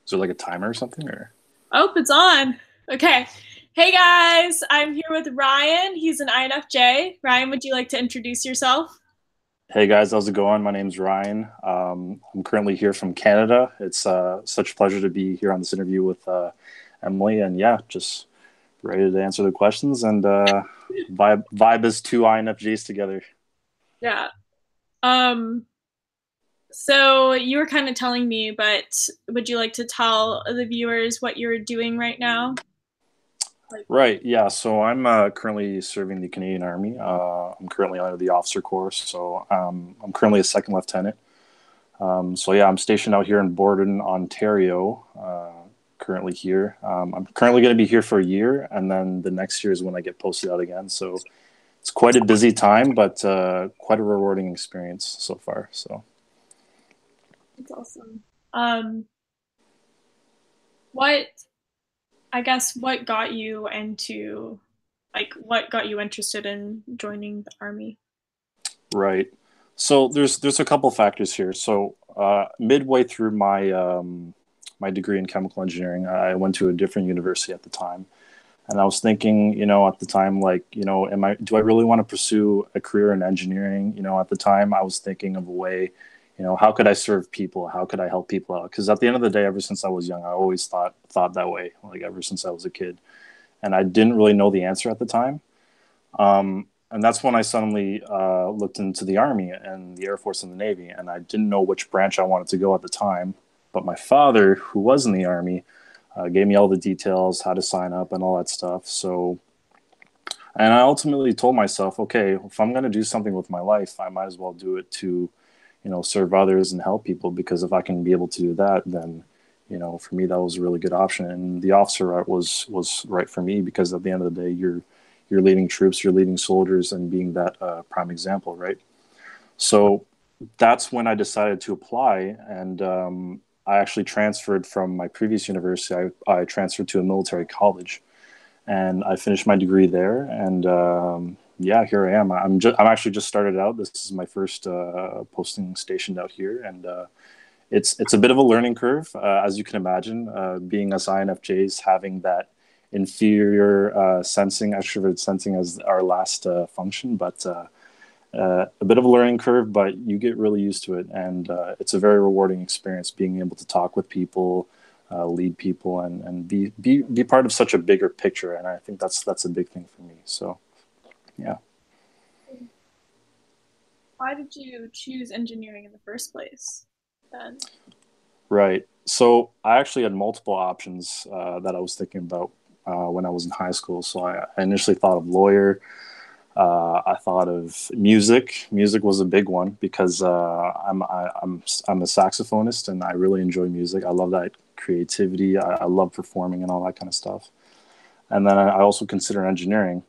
Is there like a timer or something or? Oh, it's on. Okay. Hey guys, I'm here with Ryan. He's an INFJ. Ryan, would you like to introduce yourself? Hey guys, how's it going? My name's Ryan. I'm currently here from Canada. It's such a pleasure to be here on this interview with Emily, and yeah, just ready to answer the questions and vibe as two INFJs together. Yeah. Um, so you were kind of telling me, but would you like to tell the viewers what you're doing right now? Like, Right, yeah. So I'm currently serving the Canadian Army. I'm currently under the officer course, so I'm currently a second lieutenant. So yeah, I'm stationed out here in Borden, Ontario. Currently here. I'm currently going to be here for a year, and then the next year is when I get posted out again. So it's quite a busy time, but quite a rewarding experience so far. So that's awesome. Um, what, I guess, what got you into, what got you interested in joining the army? right. So there's a couple factors here. So midway through my degree in chemical engineering, I went to a different university at the time. And I was thinking, at the time, like, do I really want to pursue a career in engineering? At the time, I was thinking of a way, how could I serve people? How could I help people out? Because at the end of the day, ever since I was young, I always thought that way, like ever since I was a kid, and I didn't really know the answer at the time. And that's when I suddenly looked into the Army and the Air Force and the Navy, and I didn't know which branch I wanted to go at the time. But my father, who was in the Army, gave me all the details, how to sign up, and all that stuff. So, and I ultimately told myself, okay, if I'm going to do something with my life, I might as well do it to, serve others and help people. Because if I can be able to do that, then, for me, that was a really good option. And the officer route was right for me because at the end of the day, you're leading troops, you're leading soldiers, and being that prime example, right? So that's when I decided to apply, and I actually transferred from my previous university. I transferred to a military college, and I finished my degree there. And yeah, here I am. I'm actually just started out. This is my first posting stationed out here, and it's a bit of a learning curve, as you can imagine. Being us INFJs, having that inferior sensing, extroverted sensing as our last function, but a bit of a learning curve, but you get really used to it, and it's a very rewarding experience being able to talk with people, lead people, and be part of such a bigger picture. And I think that's a big thing for me. So yeah. Why did you choose engineering in the first place then? Right. So I actually had multiple options that I was thinking about when I was in high school. So I initially thought of lawyer. I thought of music. Music was a big one because I'm a saxophonist and I really enjoy music. I love that creativity. I love performing and all that kind of stuff. And then I also consider engineering.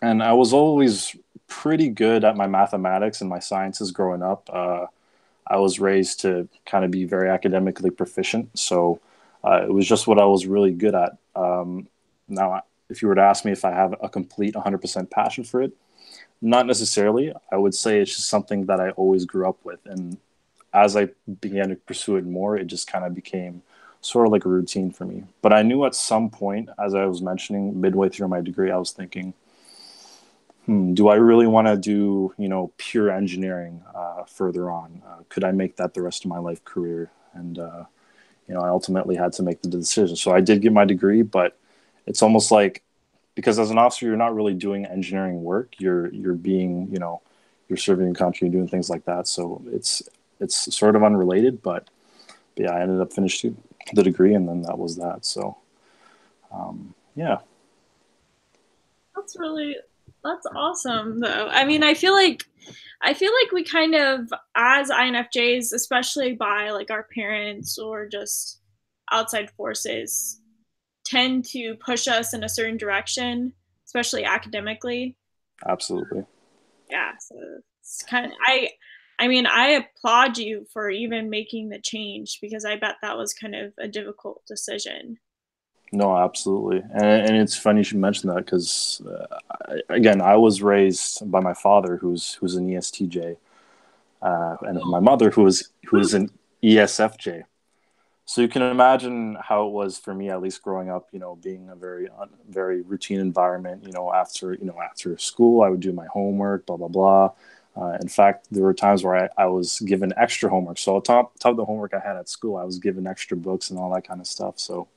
And I was always pretty good at my mathematics and my sciences growing up. I was raised to kind of be very academically proficient, so it was just what I was really good at. Now, if you were to ask me if I have a complete 100% passion for it, not necessarily. I would say it's just something that I always grew up with. And as I began to pursue it more, it just kind of became sort of like a routine for me. But I knew at some point, as I was mentioning, midway through my degree, I was thinking, do I really want to do, pure engineering further on? Could I make that the rest of my life career? And, I ultimately had to make the decision. So I did get my degree, but it's almost like because as an officer, you're not really doing engineering work. You're being, you're serving your country and doing things like that. So it's sort of unrelated, but yeah, I ended up finishing the degree, and then that was that. So yeah, That's really that's awesome though. I mean, I feel like we kind of as INFJs, especially by like our parents or just outside forces, tend to push us in a certain direction, especially academically. absolutely. Yeah, so it's kind of I mean, I applaud you for even making the change because I bet that was kind of a difficult decision. No, absolutely. And it's funny you should mention that because again, I was raised by my father, who's an ESTJ, and my mother, who is an ESFJ. So you can imagine how it was for me, at least growing up. You know, being a very routine environment. After school, I would do my homework, blah blah blah. In fact, there were times where I was given extra homework. So on top of the homework I had at school, I was given extra books and all that kind of stuff. So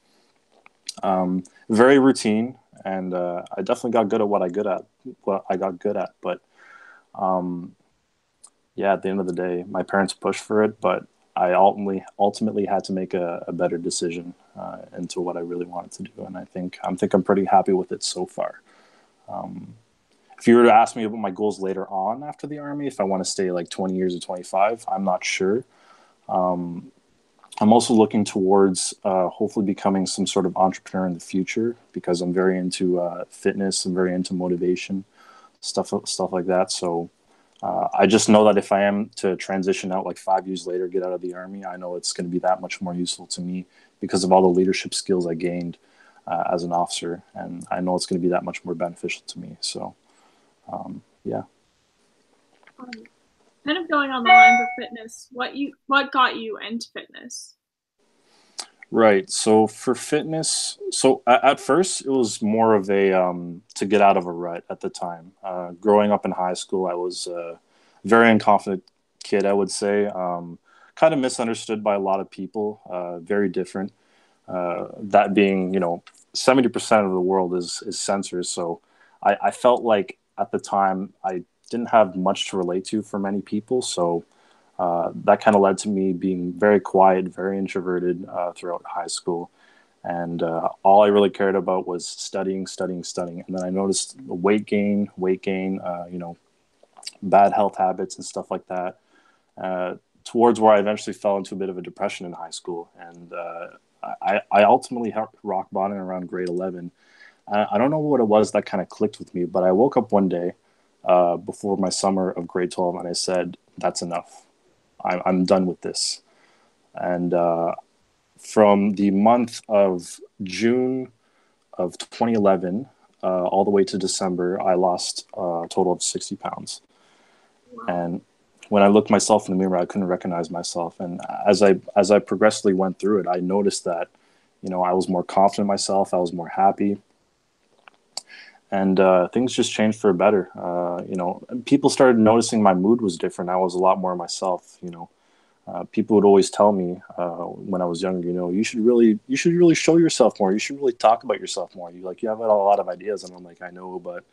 very routine, and I definitely got good at what I got good at. But um, yeah, at the end of the day, my parents pushed for it, but I ultimately had to make a better decision into what I really wanted to do, and I think I'm pretty happy with it so far. Um, if you were to ask me about my goals later on after the army, if I want to stay like 20 years or 25, I'm not sure. Um, I'm also looking towards hopefully becoming some sort of entrepreneur in the future because I'm very into fitness. I'm very into motivation, stuff like that. So I just know that if I am to transition out like 5 years later, get out of the army, I know it's going to be that much more useful to me because of all the leadership skills I gained as an officer, and I know it's going to be that much more beneficial to me. So yeah. Kind of going on the lines of fitness, what got you into fitness? Right. So for fitness, so at first it was more of a to get out of a rut at the time. Growing up in high school, I was a very unconfident kid, I would say. Kind of misunderstood by a lot of people. Very different. That being, 70% of the world is sensors. So I felt like at the time I didn't have much to relate to for many people. So that kind of led to me being very quiet, very introverted throughout high school. And all I really cared about was studying, studying, studying. And then I noticed weight gain, bad health habits and stuff like that. Towards where I eventually fell into a bit of a depression in high school. And I ultimately hit rock bottom around grade 11. I don't know what it was that kind of clicked with me, but I woke up one day before my summer of grade 12 and I said, that's enough. I'm done with this. And from the month of June of 2011 all the way to December, I lost a total of 60 pounds. Wow. And when I looked myself in the mirror, I couldn't recognize myself. And as I progressively went through it, I noticed that, I was more confident in myself. I was more happy. And things just changed for better. People started noticing my mood was different. I was a lot more myself. People would always tell me when I was younger, you should really show yourself more. You should really talk about yourself more. You have a lot of ideas, and I'm like, I know, but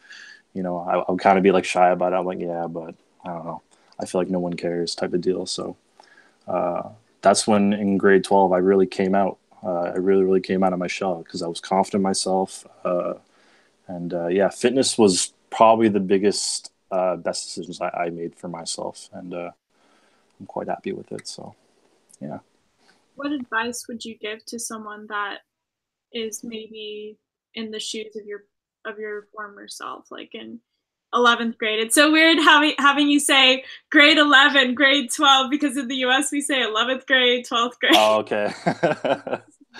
I'll kind of be like shy about it. I'm like, yeah, but I don't know. I feel like no one cares, type of deal. So that's when in grade 12 I really came out. I really came out of my shell because I was confident in myself, and yeah, fitness was probably the biggest, best decisions I made for myself, and I'm quite happy with it. So yeah. What advice would you give to someone that is maybe in the shoes of your former self, like in 11th grade? It's so weird having you say grade 11, grade 12, because in the US we say 11th grade, 12th grade. Oh, okay.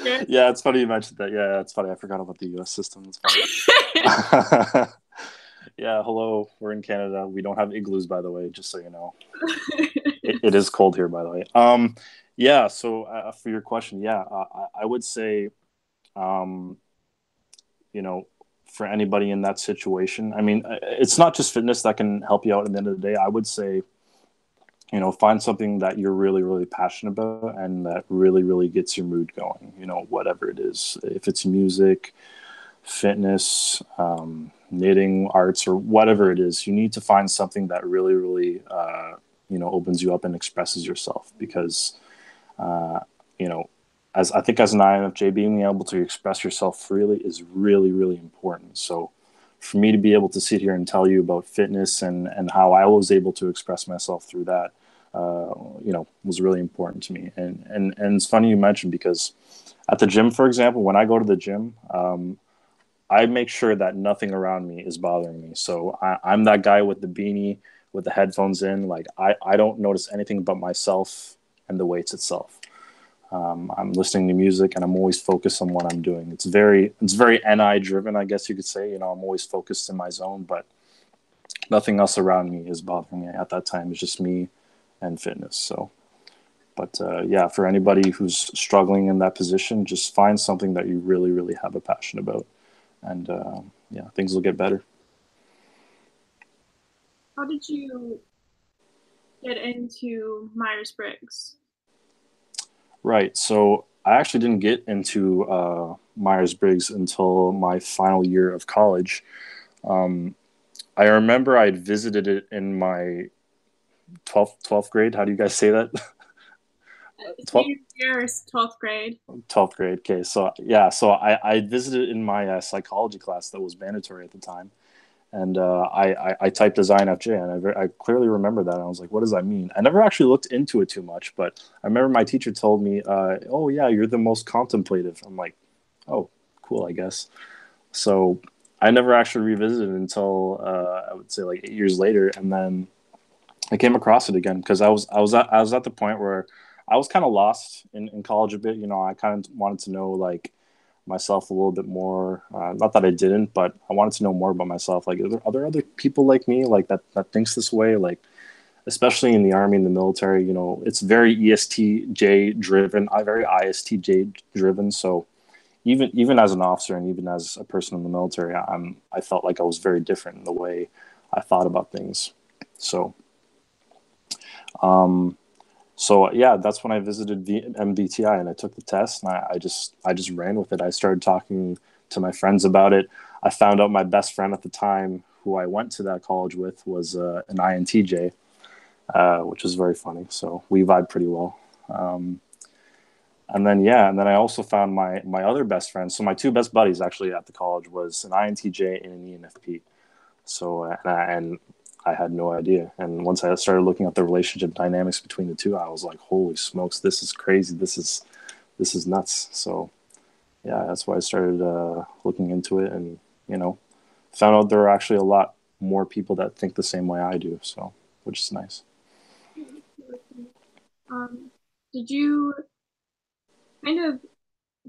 Yeah, it's funny you mentioned that. Yeah, it's funny. I forgot about the U.S. system. It's funny. Yeah, hello. We're in Canada. We don't have igloos, by the way, just so you know. It is cold here, by the way. Yeah. So for your question, yeah, I would say, um, you know, for anybody in that situation, I mean, it's not just fitness that can help you out at the end of the day. I would say, find something that you're really passionate about and that really gets your mood going. Whatever it is, if it's music, fitness, knitting, arts, or whatever it is, you need to find something that really opens you up and expresses yourself because uh, you know as I think as an INFJ, being able to express yourself freely is really important. So for me to be able to sit here and tell you about fitness and how I was able to express myself through that, was really important to me. And it's funny you mentioned because at the gym, for example, when I go to the gym, I make sure that nothing around me is bothering me. So I'm that guy with the beanie, with the headphones in. Like I don't notice anything but myself and the weights itself. I'm listening to music and I'm always focused on what I'm doing. It's very NI driven, I guess you could say. I'm always focused in my zone, but nothing else around me is bothering me at that time. It's just me and fitness. So But yeah, for anybody who's struggling in that position, just find something that you really, really have a passion about, and yeah, things will get better. How did you get into Myers-Briggs? Right. So I actually didn't get into Myers-Briggs until my final year of college. Um, I remember I'd visited it in my 12th grade. How do you guys say that? Senior year or 12th grade? 12th grade. Okay. So yeah, so I visited in my psychology class that was mandatory at the time. And I typed as INFJ, and I clearly remember that. And I was like, what does that mean? I never actually looked into it too much, but I remember my teacher told me, oh, yeah, you're the most contemplative. I'm like, oh, cool, I guess. So I never actually revisited it until I would say like 8 years later. And then I came across it again because I was at the point where I was kind of lost in college a bit. You know, I kind of wanted to know like myself a little bit more. Not that I didn't, but I wanted to know more about myself. Like, are there other people like me, like that thinks this way? Like, especially in the army and the military, you know, it's very ESTJ driven. I very ISTJ driven. So even as an officer and even as a person in the military, I felt like I was very different in the way I thought about things. So. Um, so yeah, that's when I visited MBTI and I took the test and I just ran with it. I started talking to my friends about it. I found out my best friend at the time, who I went to that college with, was an INTJ, which was very funny. So we vibe pretty well. And then yeah, and then I also found my other best friends. So my two best buddies actually at the college was an INTJ and an ENFP. So and I had no idea. And once I started looking at the relationship dynamics between the two, I was like, holy smokes, this is crazy. This is nuts. So yeah, that's why I started looking into it, and you know, found out there are actually a lot more people that think the same way I do. So which is nice. Um, did you kind of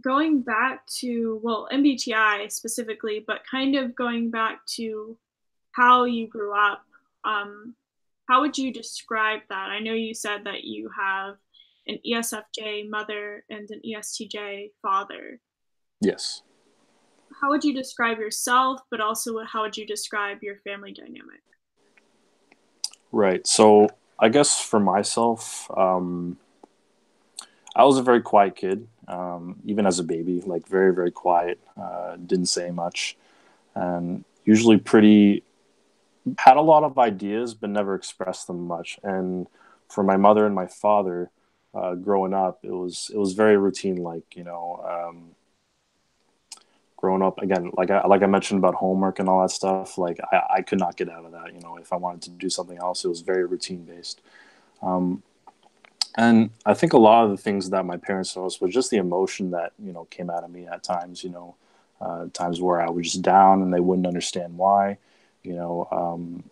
going back to, well, MBTI specifically, but kind of going back to how you grew up, um, how would you describe that? I know you said that you have an ESFJ mother and an ESTJ father. Yes. How would you describe yourself, but also how would you describe your family dynamic? Right. So I guess for myself, I was a very quiet kid, even as a baby, like very, very quiet, didn't say much, and usually pretty, had a lot of ideas, but never expressed them much. And for my mother and my father, growing up, it was very routine, like, you know, growing up again, like I mentioned about homework and all that stuff, like I could not get out of that. You know, if I wanted to do something else, it was very routine based. Um, And I think a lot of the things that my parents noticed was just the emotion that, you know, came out of me at times, you know, times where I was just down and they wouldn't understand why. You know,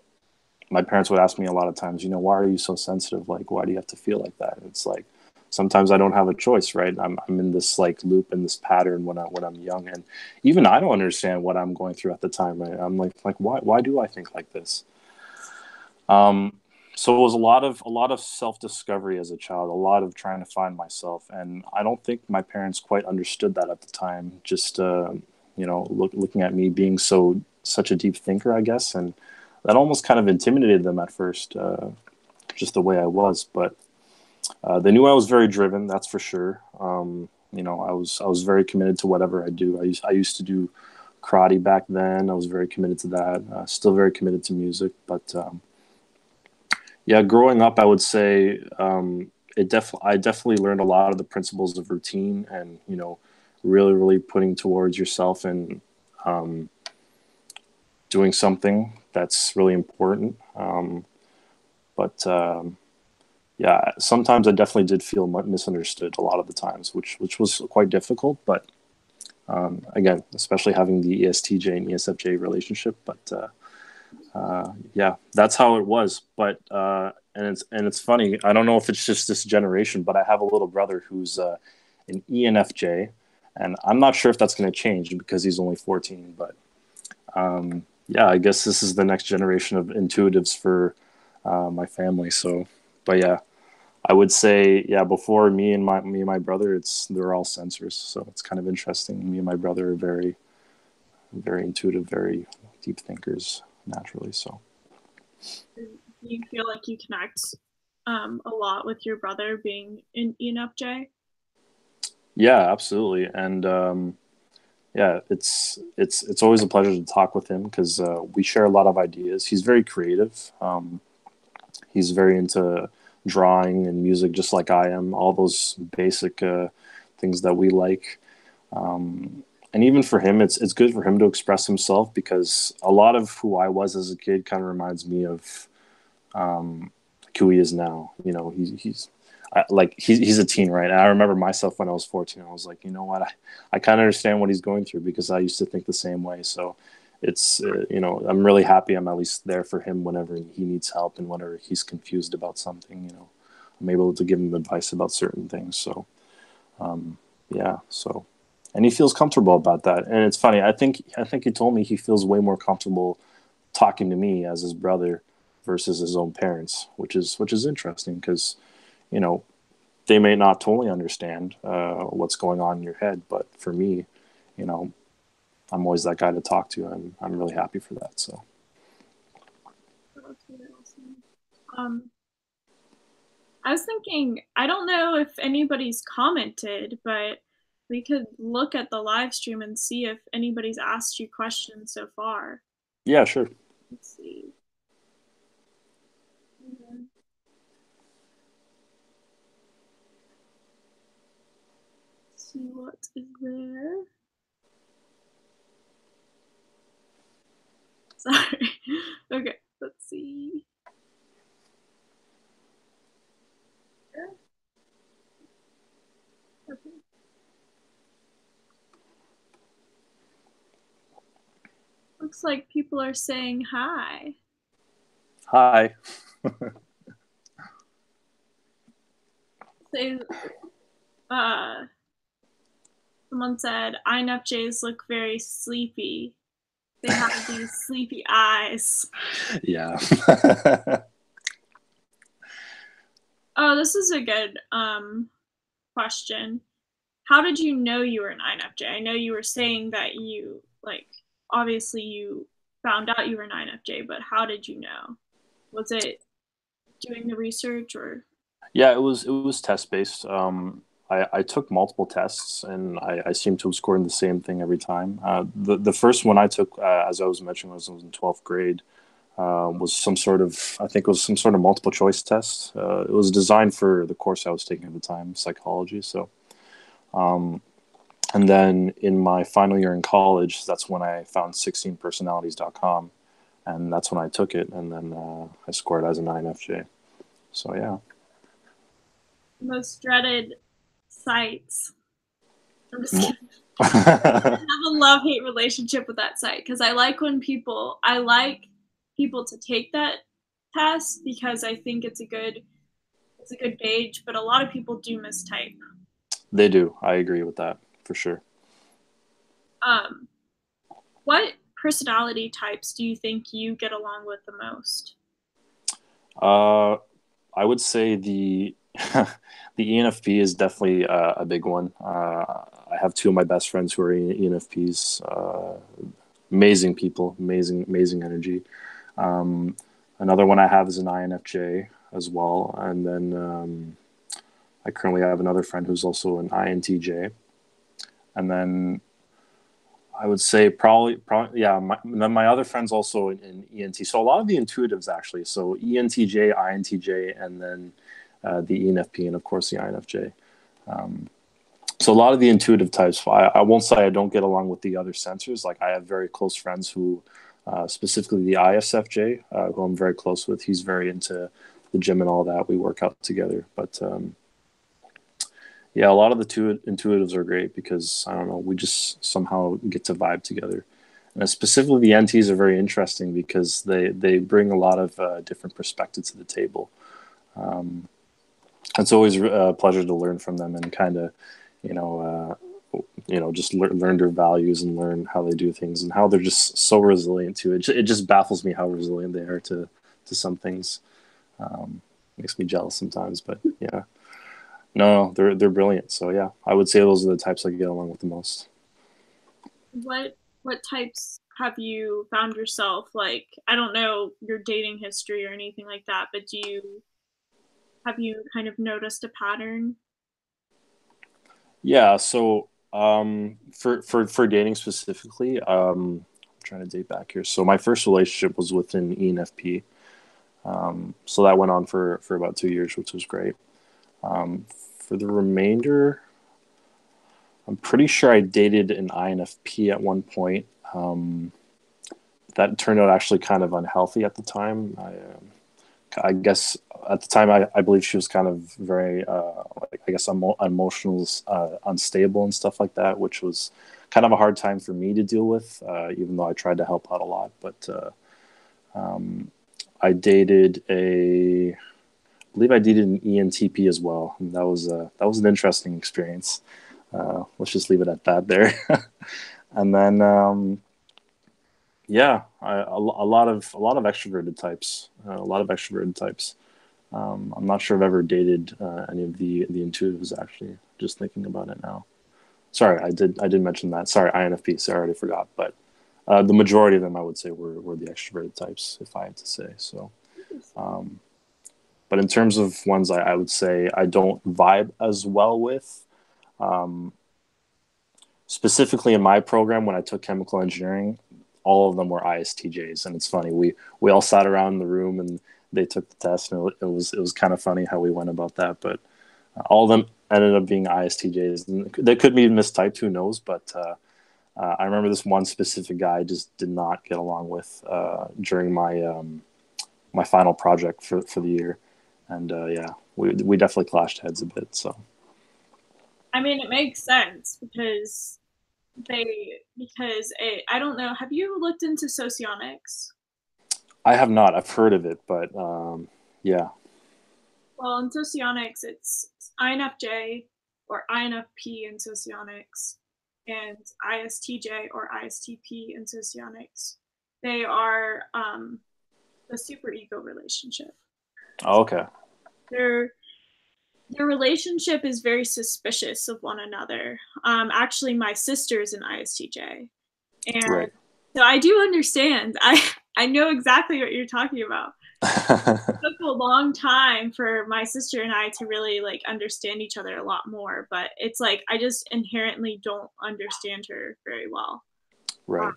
my parents would ask me a lot of times, you know, why are you so sensitive? Like, why do you have to feel like that? And it's like, sometimes I don't have a choice, right? I'm in this like loop and this pattern when I'm young. And even I don't understand what I'm going through at the time, right? I'm like, why do I think like this? Um, so it was a lot of self discovery as a child, a lot of trying to find myself, and I don't think my parents quite understood that at the time. Just you know, looking at me being such a deep thinker, I guess, and that almost kind of intimidated them at first, just the way I was. But they knew I was very driven, that's for sure. You know, I was very committed to whatever I do. I used to do karate back then. I was very committed to that. Still very committed to music, but yeah, growing up, I would say I definitely learned a lot of the principles of routine and, you know, really, really putting towards yourself and um, doing something that's really important. But yeah, sometimes I definitely did feel misunderstood a lot of the times, which was quite difficult. But again, especially having the ESTJ and ESFJ relationship, but yeah, that's how it was. But and it's funny. I don't know if it's just this generation, but I have a little brother who's an ENFJ, and I'm not sure if that's going to change because he's only 14. But yeah, I guess this is the next generation of intuitives for my family. So, but yeah, I would say, yeah, before me and my brother, they're all sensors. So it's kind of interesting. Me and my brother are very intuitive, very deep thinkers naturally. So Do you feel like you connect a lot with your brother being in ENFJ? yeah, absolutely. And yeah, it's always a pleasure to talk with him because we share a lot of ideas. He's very creative. He's very into drawing and music, just like I am. All those basic things that we like. And even for him, it's good for him to express himself because a lot of who I was as a kid kind of reminds me of who he is now. You know, he's a teen, right? And I remember myself when I was 14. I was like, you know what, I kind of understand what he's going through because I used to think the same way. So it's I'm really happy I'm at least there for him whenever he needs help and whenever he's confused about something. I'm able to give him advice about certain things. So yeah, so and he feels comfortable about that. And it's funny. I think he told me he feels way more comfortable talking to me as his brother versus his own parents, which is interesting because you know they may not totally understand what's going on in your head, but for me, you know, I'm always that guy to talk to. I'm really happy for that. So That's really awesome. I was thinking, I don't know if anybody's commented, but we could look at the live stream and see if anybody's asked you questions so far. yeah, sure. Let's see. See what is there. Sorry. Okay, let's see. Okay. Looks like people are saying hi. Hi. They, uh, someone said INFJs look very sleepy. They have these sleepy eyes. Yeah. Oh, this is a good question. How did you know you were an INFJ? I know you were saying that you like obviously you found out you were an INFJ, but how did you know? Was it doing the research or Yeah, it was test based. I took multiple tests and I seem to have scored the same thing every time. The first one I took, as I was mentioning, was in 12th grade. Was some sort of I think it was some sort of multiple choice test. It was designed for the course I was taking at the time, psychology. So, and then in my final year in college, that's when I found 16personalities.com, and that's when I took it, and then I scored as an INFJ. So yeah. most dreaded sites? I'm just kidding. I have a love hate relationship with that site because I like people to take that test because I think it's a good gauge, but a lot of people do mistype. They do. I agree with that for sure. Um, what personality types do you think you get along with the most? Uh, I would say the the ENFP is definitely a big one. I have two of my best friends who are ENFPs. Amazing people, amazing energy. Another one I have is an INFJ as well, and then I currently have another friend who's also an INTJ, and then I would say probably yeah. Then my other friend's also in ENT. So a lot of the intuitives actually. So ENTJ, INTJ, and then the ENFP, and of course the INFJ. So a lot of the intuitive types. I won't say I don't get along with the other sensors. Like I have very close friends who, specifically the ISFJ, who I'm very close with. He's very into the gym and all that. We work out together, but yeah, a lot of the intuitives are great because I don't know, we just somehow get to vibe together. And specifically, the NTs are very interesting because they bring a lot of different perspectives to the table. It's always a pleasure to learn from them and kind of, you know, just learn their values and learn how they do things and how they're just so resilient to it. It just baffles me how resilient they are to some things. makes me jealous sometimes. But yeah, no, they're brilliant. So yeah, I would say those are the types I get along with the most. What types have you found yourself like? I don't know your dating history or anything like that, but do you have you kind of noticed a pattern? Yeah, so for dating specifically, I'm trying to date back here. So my first relationship was with an ENFP. So that went on for about 2 years, which was great. For the remainder, I'm pretty sure I dated an INFP at one point. That turned out actually kind of unhealthy at the time. I guess at the time, I believe she was kind of very, like, I guess, emotional, unstable and stuff like that, which was kind of a hard time for me to deal with, even though I tried to help out a lot. But I dated I believe I dated an ENTP as well. And that was an interesting experience. Let's just leave it at that there. And then, yeah, a lot of extroverted types, a lot of extroverted types. I'm not sure I've ever dated any of the intuitives actually. Just thinking about it now. Sorry, I did mention that. Sorry, INFP. So I already forgot. But the majority of them, I would say, were the extroverted types, if I had to say. So, um, but in terms of ones I would say I don't vibe as well with, um, specifically in my program when I took chemical engineering, all of them were ISTJs, and it's funny. We all sat around in the room and they took the test, and it was kind of funny how we went about that. But all of them ended up being ISTJs, and they could be mistyped. Who knows? But I remember this one specific guy I just did not get along with during my final project for the year, and yeah, we definitely clashed heads a bit. So I mean, it makes sense because I don't know. Have you looked into Socionics? I have not. I've heard of it, but yeah, Well, in Socionics, it's INFJ or INFp in Socionics, and ISTJ or ISTP in Socionics. They are the superego relationship. oh, okay, Their their relationship is very suspicious of one another. Actually, my sister is an ISTJ, and right. so I do understand. I know exactly what you're talking about. Took a long time for my sister and I to really like understand each other a lot more, but it's like I just inherently don't understand her very well. Um, Right.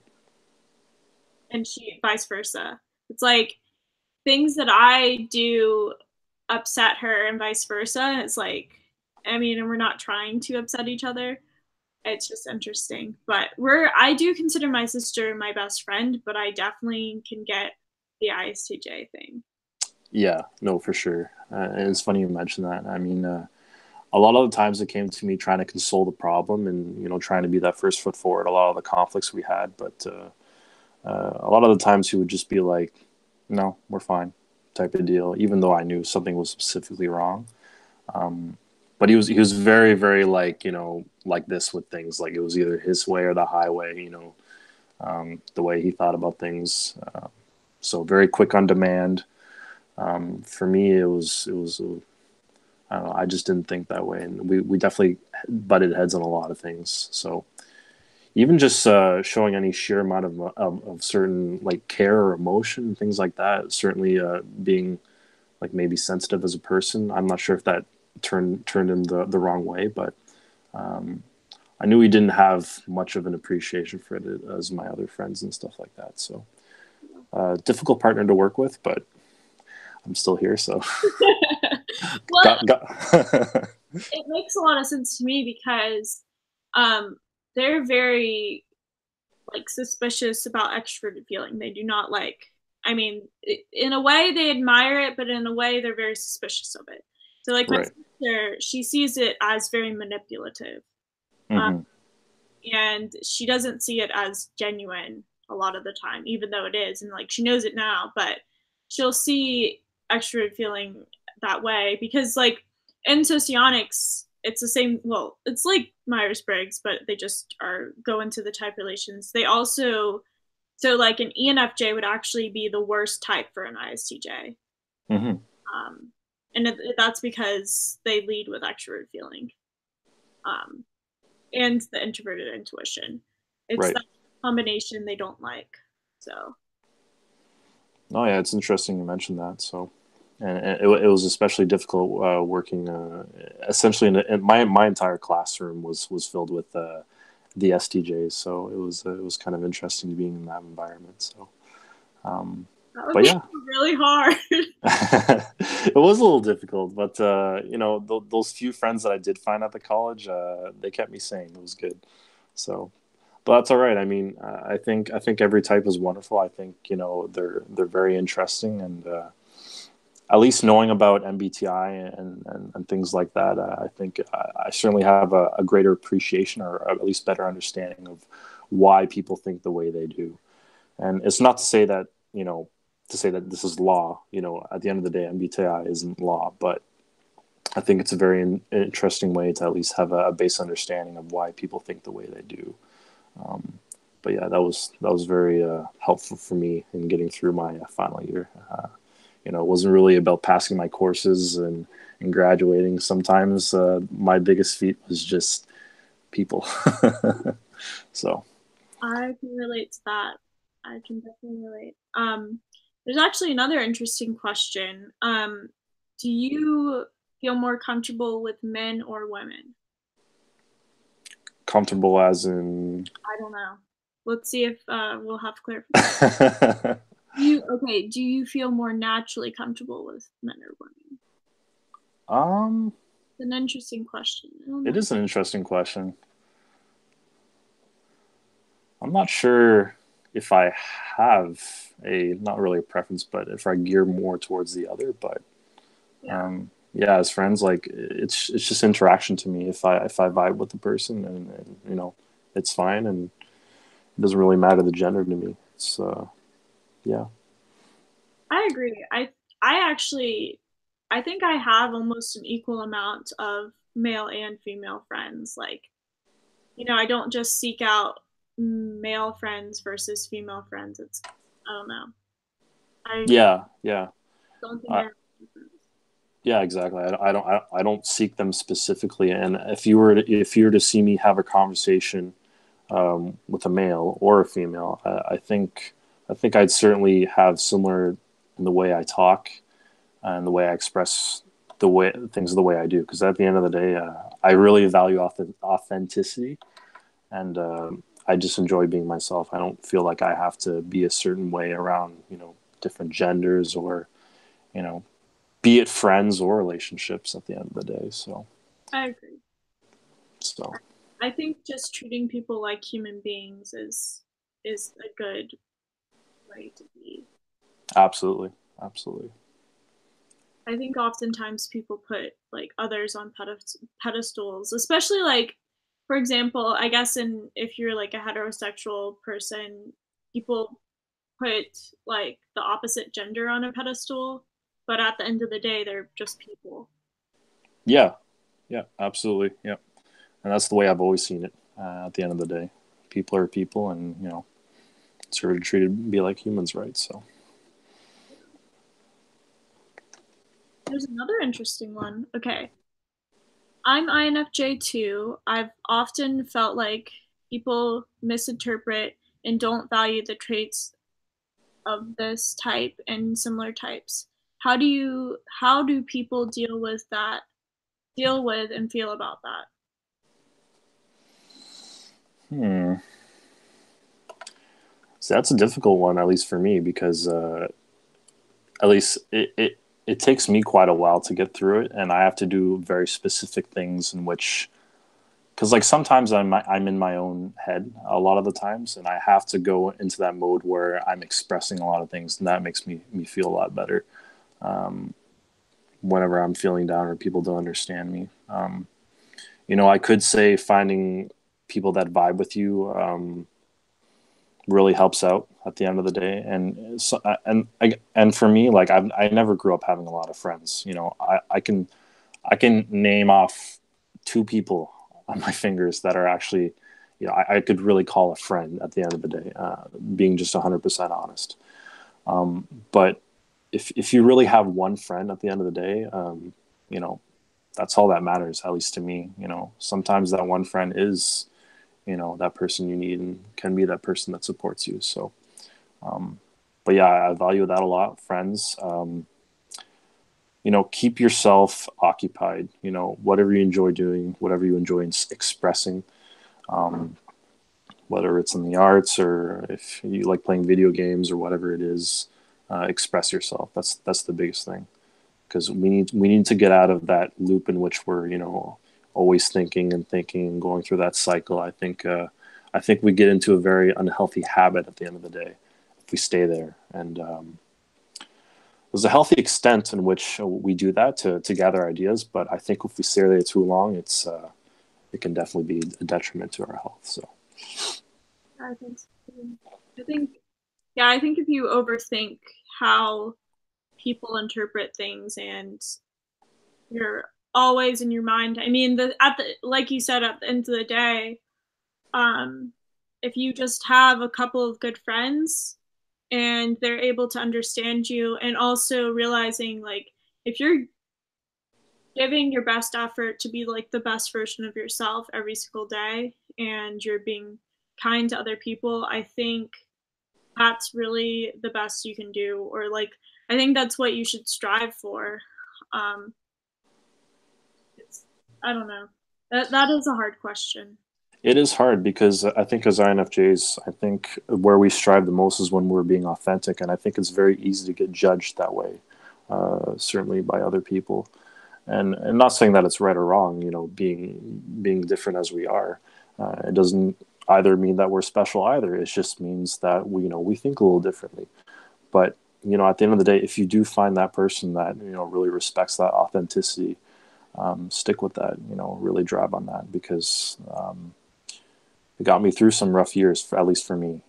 and she vice versa. It's like things that I do upset her and vice versa. It's like I mean, and we're not trying to upset each other. It's just interesting. But I do consider my sister my best friend, but I definitely can get the ISTJ thing. Yeah, no, for sure. And it's funny you mentioned that. I mean, a lot of the times it came to me trying to console the problem and trying to be that first foot forward. A lot of the conflicts we had, but a lot of the times he would just be like, "No, we're fine," type of deal. Even though I knew something was specifically wrong. Um, but he was very very like like this with things. Like it was either his way or the highway. The way he thought about things. So very quick on demand. For me, it was I don't know. I just didn't think that way, and we definitely butted heads on a lot of things. So even just showing any sheer amount of certain like care or emotion and things like that, certainly being like maybe sensitive as a person. I'm not sure if that turned him the wrong way, but um, I knew he didn't have much of an appreciation for it as my other friends and stuff like that. So difficult partner to work with, but I'm still here. So Well, got it makes a lot of sense to me because um, they're very like suspicious about extroverted feeling. They do not like. I mean, in a way they admire it, but in a way they're very suspicious of it. So, like my right. sister, she sees it as very manipulative, um, Hmm. and she doesn't see it as genuine a lot of the time, even though it is, and like she knows it now, but she'll see extroverted feeling that way because like in socionics it's the same. Well, it's like Myers-Briggs, but they just are go into the type relations. They also so like an ENFJ would actually be the worst type for an ISTJ. Hmm. Um, and that's because they lead with extrovert feeling, um, and the introverted intuition. It's Right. that combination they don't like. So Oh yeah, it's interesting you mentioned that. So, and it was especially difficult working. Essentially, in my entire classroom was filled with the STJs. So it was kind of interesting being in that environment. So, that would but be yeah, really hard. it was a little difficult. But you know, those few friends that I did find at the college, they kept me sane. It was good. So, but that's all right. I mean, I think every type is wonderful. I think you know they're very interesting, and at least knowing about MBTI and things like that, I think I certainly have a greater appreciation or at least better understanding of why people think the way they do. And it's not to say that you know to say that this is law. You know, at the end of the day, MBTI isn't law, but I think it's a very interesting way to at least have a base understanding of why people think the way they do. But yeah, that was very helpful for me in getting through my final year. You know, it wasn't really about passing my courses and graduating. Sometimes my biggest feat was just people. So, I can relate to that. I can definitely relate. There's actually another interesting question. Do you feel more comfortable with men or women? comfortable as in. I don't know. Let's see if we'll have clarification. You okay? Do you feel more naturally comfortable with men or women? um, It's an interesting question. I don't it know. is an interesting question. I'm not sure if I have a not really a preference, but if I gear more towards the other. But Yeah, yeah, as friends, like it's just interaction to me. If I vibe with the person, and you know, it's fine, and it doesn't really matter the gender to me. It's yeah, I agree. I actually I think I have almost an equal amount of male and female friends. Like, I don't just seek out male friends versus female friends. It's I don't know. I yeah. don't think I I, have a preference. yeah, exactly. I don't seek them specifically. And if you were to see me have a conversation with a male or a female, I think I'd certainly have similar in the way I talk and the way I express the way things the way I do. Because at the end of the day, I really value authenticity, and I just enjoy being myself. I don't feel like I have to be a certain way around different genders or you know be it friends or relationships at the end of the day. So I agree. so I think just treating people like human beings is a good way to be. absolutely, absolutely. I think oftentimes people put like others on pedestals, especially like, for example, I guess if you're like a heterosexual person, people put like the opposite gender on a pedestal, but at the end of the day, they're just people. Yeah, yeah, absolutely. Yeah, and that's the way I've always seen it. At the end of the day, people are people, and sort of treated be like humans, right? So There's another interesting one. Okay. I'm INFJ too. I've often felt like people misinterpret and don't value the traits of this type and similar types. How do people deal with and feel about that? hmm. So that's a difficult one, at least for me, because at least it takes me quite a while to get through it, and I have to do very specific things in which because like sometimes I'm in my own head a lot of the times, and I have to go into that mode where I'm expressing a lot of things, and that makes me feel a lot better whenever I'm feeling down or people don't understand me. I could say finding people that vibe with you really helps out at the end of the day, and for me, like I never grew up having a lot of friends. I can name off two people on my fingers that are actually, I could really call a friend at the end of the day, being just 100% honest. But if you really have one friend at the end of the day, you know, that's all that matters, at least to me. You know, sometimes that one friend is, you know, that person you need and can be that person that supports you. So, but yeah, I value that a lot. Friends, you know, keep yourself occupied. You know, whatever you enjoy doing, whatever you enjoy expressing, um, whether it's in the arts or if you like playing video games or whatever it is, express yourself. That's the biggest thing, because we need to get out of that loop in which we're, you know, always thinking and thinking and going through that cycle. I think we get into a very unhealthy habit at the end of the day if we stay there. And there's a healthy extent in which we do that to gather ideas, but I think if we stay there too long, it can definitely be a detriment to our health. So I think so. I think, yeah, I think if you overthink how people interpret things and you're always in your mind, I mean, like you said, at the end of the day, um, if you just have a couple of good friends and they're able to understand you, and also realizing like if you're giving your best effort to be like the best version of yourself every single day and you're being kind to other people, I think that's really the best you can do, or like I think that's what you should strive for. um it's, I don't know, that is a hard question. it is hard because I think as INFJs, I think where we strive the most is when we're being authentic, and I think it's very easy to get judged that way, certainly by other people. And not saying that it's right or wrong, you know, being different as we are. It doesn't either mean that we're special either. It just means that we, you know, we think a little differently. But you know, at the end of the day, if you do find that person that, you know, really respects that authenticity, stick with that. You know, really drive on that, because it got me through some rough years, at least for me.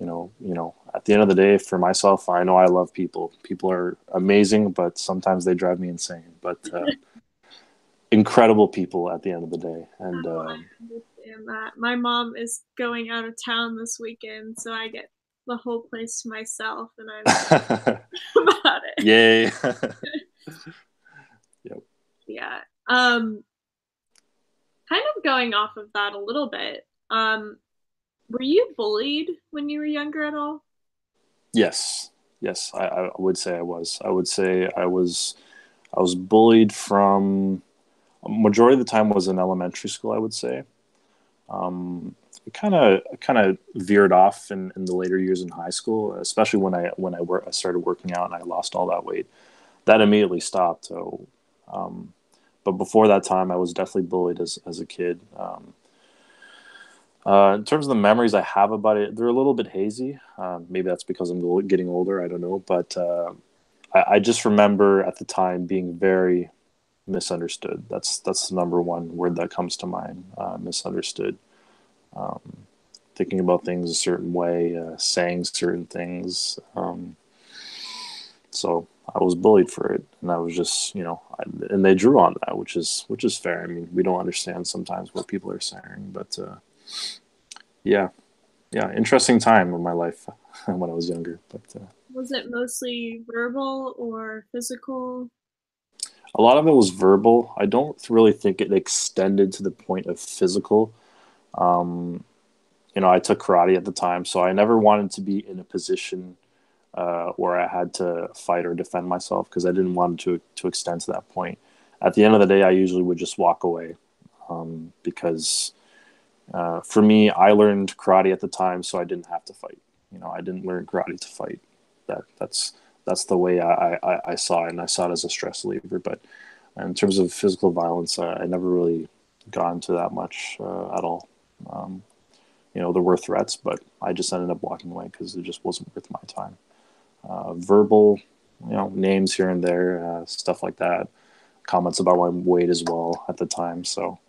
At the end of the day, for myself, I know I love people. People are amazing, but sometimes they drive me insane. But incredible people at the end of the day. And Oh, I understand that. My mom is going out of town this weekend, so I get the whole place to myself, and I'm about it. yay. Yep. Yeah. Kind of going off of that a little bit. Were you bullied when you were younger at all? Yes. Yes, I would say I was. I would say I was bullied from majority of the time was in elementary school, I would say. It kind of veered off in the later years in high school, especially when I started working out and I lost all that weight. That immediately stopped. So, but before that time, I was definitely bullied as a kid. In terms of the memories I have about it, they're a little bit hazy. Maybe that's because I'm getting older. I don't know, but I just remember at the time being very misunderstood. That's the number one word that comes to mind. Misunderstood. Thinking about things a certain way, saying certain things. So I was bullied for it, and I was just, you know, and they drew on that, which is fair. I mean, we don't understand sometimes what people are saying, but yeah, yeah, interesting time in my life when I was younger. But Was it mostly verbal or physical? a lot of it was verbal. I don't really think it extended to the point of physical. Um, you know, I took karate at the time, so I never wanted to be in a position where I had to fight or defend myself, because I didn't want it to extend to that point. At the end of the day, I usually would just walk away, because for me, I learned karate at the time, so I didn't have to fight. You know, I didn't learn karate to fight. That's the way I saw it, and I saw it as a stress reliever. But in terms of physical violence, I never really got into that much at all. Um, you know, there were threats, but I just ended up walking away because it just wasn't worth my time. Verbal, you know, names here and there, stuff like that. Comments about my weight as well at the time. So,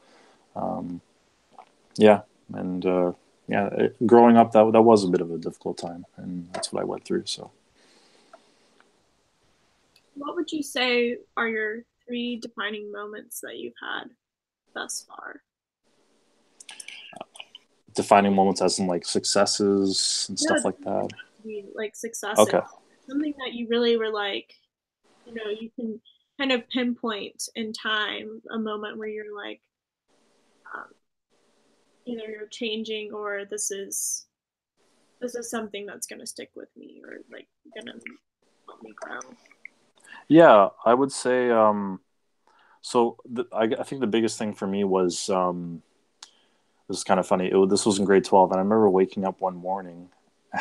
yeah, and yeah, growing up, that was a bit of a difficult time, and that's what I went through. So, What would you say are your three defining moments that you've had thus far? defining moments as in like successes and Yeah, stuff like that. like successes. Okay. Something that you really were like, you can kind of pinpoint in time a moment where you're like, um, either you're changing or this is something that's gonna stick with me or like gonna help me grow. Yeah, I would say. I think the biggest thing for me was this is kind of funny. This was in grade 12, and I remember waking up one morning,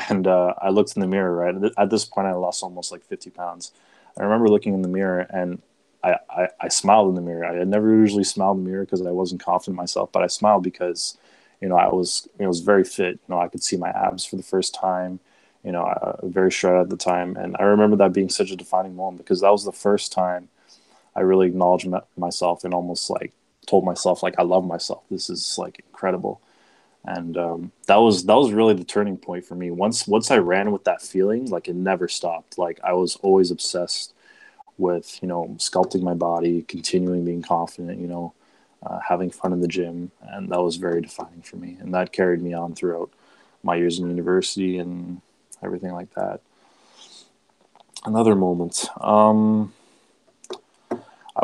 and I looked in the mirror. Right at this point, I lost almost like 50 pounds. I remember looking in the mirror, and I smiled in the mirror. I had never usually smiled in the mirror because I wasn't confident in myself, but I smiled because I was very fit. I could see my abs for the first time. Very shredded at the time, and I remember that being such a defining moment because that was the first time I really acknowledged myself and almost like told myself like I love myself. This is like incredible, and that was really the turning point for me. Once I ran with that feeling, like it never stopped. Like I was always obsessed with sculpting my body, continuing being confident. Having fun in the gym, and that was very defining for me, and that carried me on throughout my years in university and everything like that. Another moment. I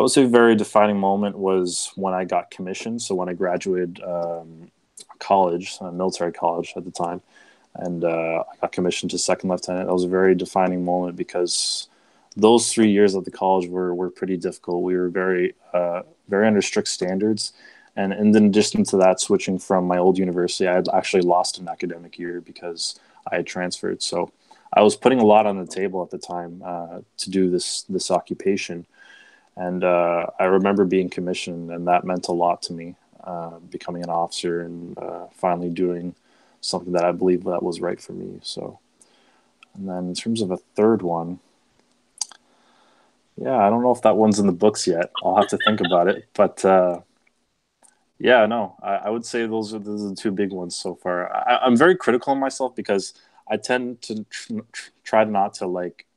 would say a very defining moment was when I got commissioned. So when I graduated college, military college at the time, and I got commissioned to second lieutenant. That was a very defining moment because those 3 years at the college were pretty difficult. We were very under strict standards, and in addition to that, switching from my old university, I had actually lost an academic year because I had transferred. So I was putting a lot on the table at the time to do this occupation, and I remember being commissioned, and that meant a lot to me, becoming an officer and finally doing something that I believe that was right for me. So, and then in terms of a third one, yeah, I don't know if that one's in the books yet. I'll have to think about it. But yeah, no, I would say those are the two big ones so far. I'm very critical of myself because I tend to try not to like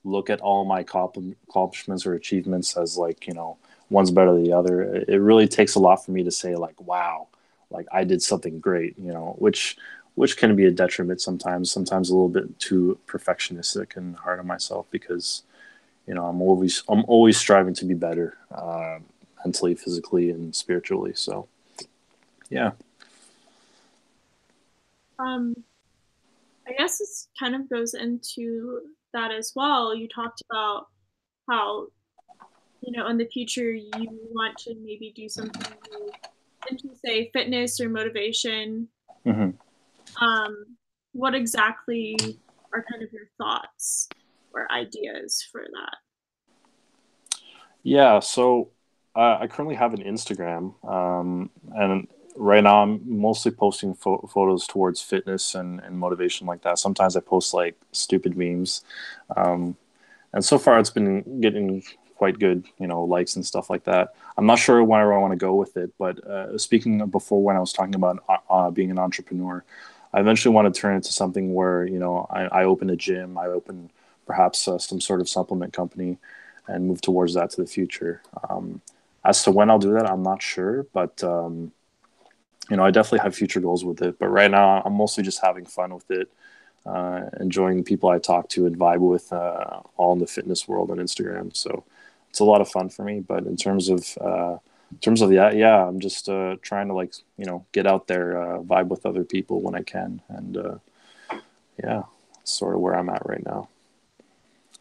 look at all my accomplishments or achievements as like one's better than the other. It really takes a lot for me to say like wow, like I did something great, which can be a detriment sometimes. Sometimes a little bit too perfectionistic and hard on myself because I'm always striving to be better, mentally, physically, and spiritually. So yeah. Um, I guess this kind of goes into that as well. You talked about how, in the future you want to maybe do something into, say, fitness or motivation. Hmm. Um, what exactly are kind of your thoughts or ideas for that? Yeah, so I currently have an Instagram, and right now I'm mostly posting photos towards fitness and motivation like that. Sometimes I post like stupid memes, um, and so far it's been getting quite good, likes and stuff like that. I'm not sure where I want to go with it, but speaking of before when I was talking about being an entrepreneur, I eventually want to turn it to something where I open a gym, I open perhaps some sort of supplement company, and move towards that to the future. As to when I'll do that, I'm not sure, but I definitely have future goals with it. But right now, I'm mostly just having fun with it, enjoying the people I talk to and vibe with, all in the fitness world on Instagram. So it's a lot of fun for me. But in terms of yeah, I'm just trying to like get out there, vibe with other people when I can, and yeah, that's sort of where I'm at right now.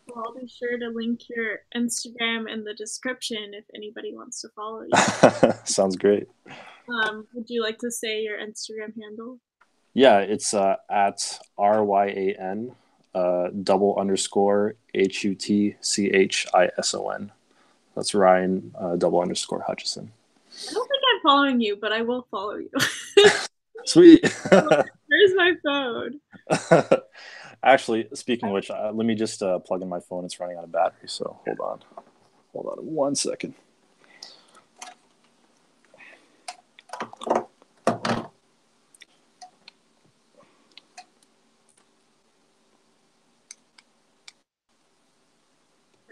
Well, I'll be sure to link your Instagram in the description if anybody wants to follow you. Sounds great. Would you like to say your Instagram handle? Yeah, it's at RYAN double underscore HUTCHISON. That's Ryan double underscore Hutchison. I don't think I'm following you, but I will follow you. Sweet. Where's my phone? Actually, speaking of which, let me just plug in my phone. It's running out of battery, so hold on. Hold on 1 second.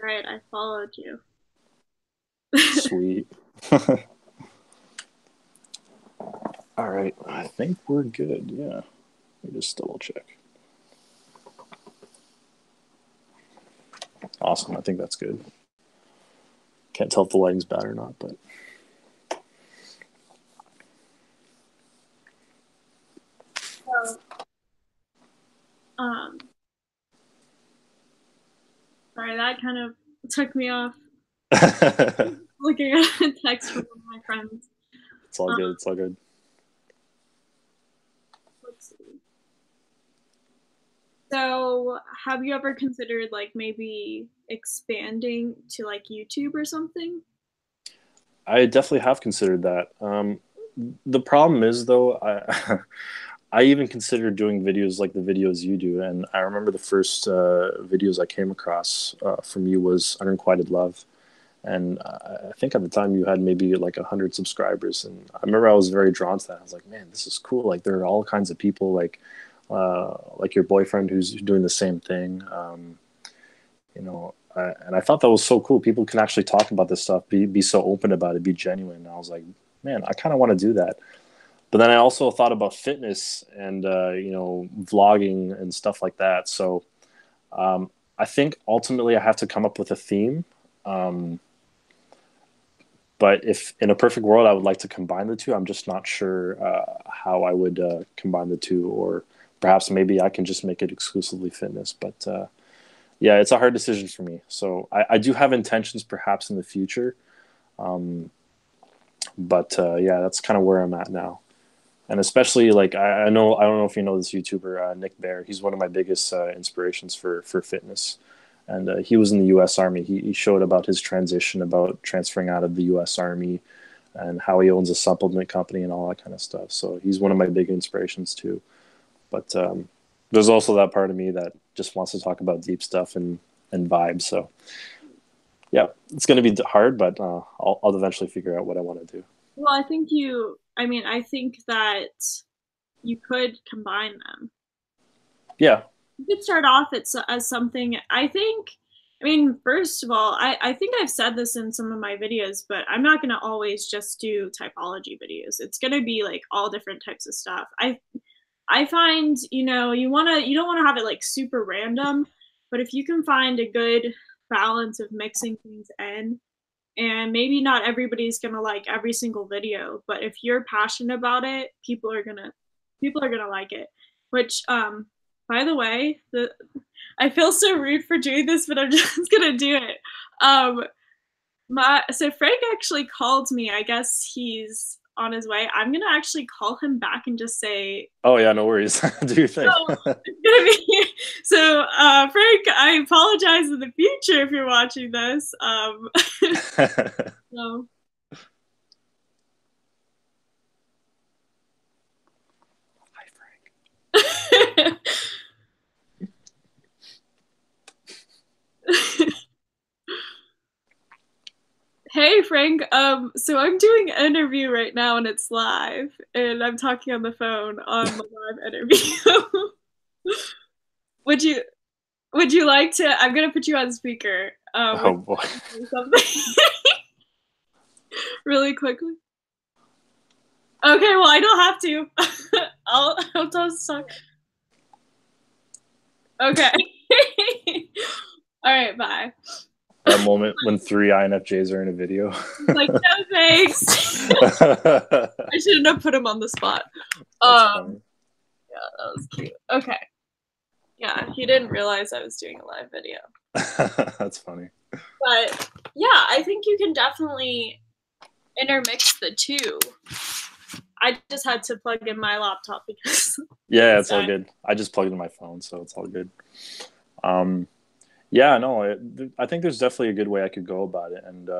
All right, I followed you. Sweet. All right, I think we're good. Yeah, let me just double check. Awesome, I think that's good. Can't tell if the lighting's bad or not, but. So, um, sorry, that kind of took me off looking at a text from one of my friends. It's all good. It's all good. Let's see. So, have you ever considered like maybe expanding to like YouTube or something? I definitely have considered that. The problem is, though, I I even considered doing videos like the videos you do, and I remember the first videos I came across from you was Unrequited Love, and I think at the time you had maybe like 100 subscribers, and I remember I was very drawn to that. I was like, man, this is cool. Like there are all kinds of people like your boyfriend who's doing the same thing. And I thought that was so cool. People can actually talk about this stuff, be so open about it, be genuine. And I was like, man, I kind of want to do that. But then I also thought about fitness and vlogging and stuff like that. So I think ultimately I have to come up with a theme. But if in a perfect world I would like to combine the two, I'm just not sure how I would combine the two, or perhaps maybe I can just make it exclusively fitness. But yeah, it's a hard decision for me. So I do have intentions perhaps in the future. But yeah, that's kind of where I'm at now. And especially like I know I don't know if you know this YouTuber Nick Bear. He's one of my biggest inspirations for fitness, and he was in the U.S. Army. He showed about his transition, about transferring out of the U.S. Army, and how he owns a supplement company and all that kind of stuff. So he's one of my big inspirations too. But there's also that part of me that just wants to talk about deep stuff and vibes. So yeah, it's going to be hard, but I'll eventually figure out what I want to do. Well, I think that you could combine them. Yeah. You could start off as something, first of all, I think I've said this in some of my videos, but I'm not going to always just do typology videos. It's going to be like all different types of stuff. I find, you don't want to have it like super random, but if you can find a good balance of mixing things in, and maybe not everybody's gonna like every single video, but if you're passionate about it, people are gonna like it. Which, by the way, I feel so rude for doing this, but I'm just gonna do it. So Frank actually called me. I guess he's on his way. I'm gonna actually call him back and just say, oh yeah, no worries. Do your thing. So, Frank, I apologize in the future if you're watching this. So. Hi, Frank. Hey Frank, so I'm doing an interview right now and it's live, and I'm talking on the phone on the live interview. would you would you like to? I'm gonna put you on speaker. Oh boy. Something really quickly. Okay, well I don't have to. I'll just talk. Okay. All right, bye. That moment when 3 INFJs are in a video. Like, no thanks. I shouldn't have put him on the spot. Funny. Yeah, that was cute. Okay. Yeah, he didn't realize I was doing a live video. That's funny. But yeah, I think you can definitely intermix the two. I just had to plug in my laptop because yeah, it's all good. I just plugged in my phone, so it's all good. Yeah, no, I think there's definitely a good way I could go about it, and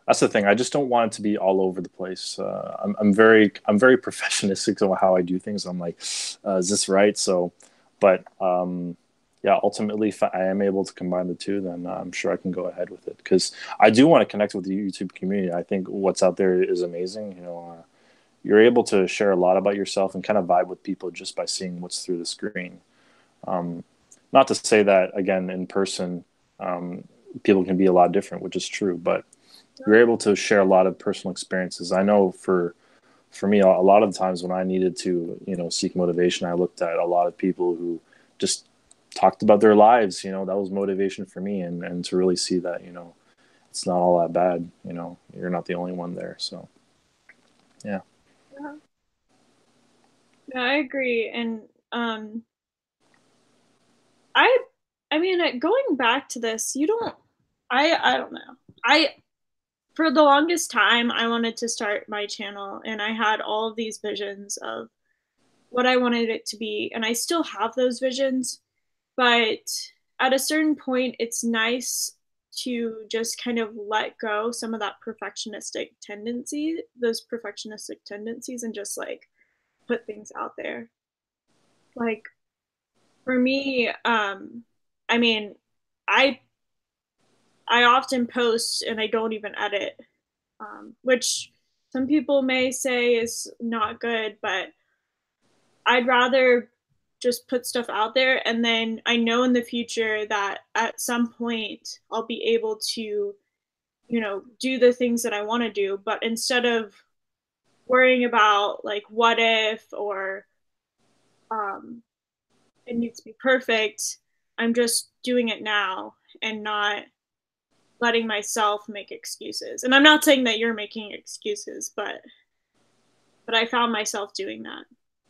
that's the thing. I just don't want it to be all over the place. I'm very perfectionistic on how I do things. I'm like, is this right? So, but yeah, ultimately, if I am able to combine the two, then I'm sure I can go ahead with it, because I do want to connect with the YouTube community. I think what's out there is amazing. You're able to share a lot about yourself and kind of vibe with people just by seeing what's through the screen. Not to say that, again, in person, people can be a lot different, which is true, but you're able to share a lot of personal experiences. I know for me, a lot of the times when I needed to, seek motivation, I looked at a lot of people who just talked about their lives. That was motivation for me, and to really see that, it's not all that bad. You know, you're not the only one there. So yeah. Yeah. No, I agree. And I I mean, going back to this, you don't I don't know. I For the longest time I wanted to start my channel and I had all of these visions of what I wanted it to be and I still have those visions, but at a certain point it's nice to just kind of let go some of that those perfectionistic tendencies and just like put things out there. Like for me, I mean, I I often post and I don't even edit, which some people may say is not good, but I'd rather just put stuff out there and then I know in the future that at some point I'll be able to, do the things that I want to do, but instead of worrying about like what if or um it needs to be perfect, I'm just doing it now and not letting myself make excuses. And I'm not saying that you're making excuses, but I found myself doing that.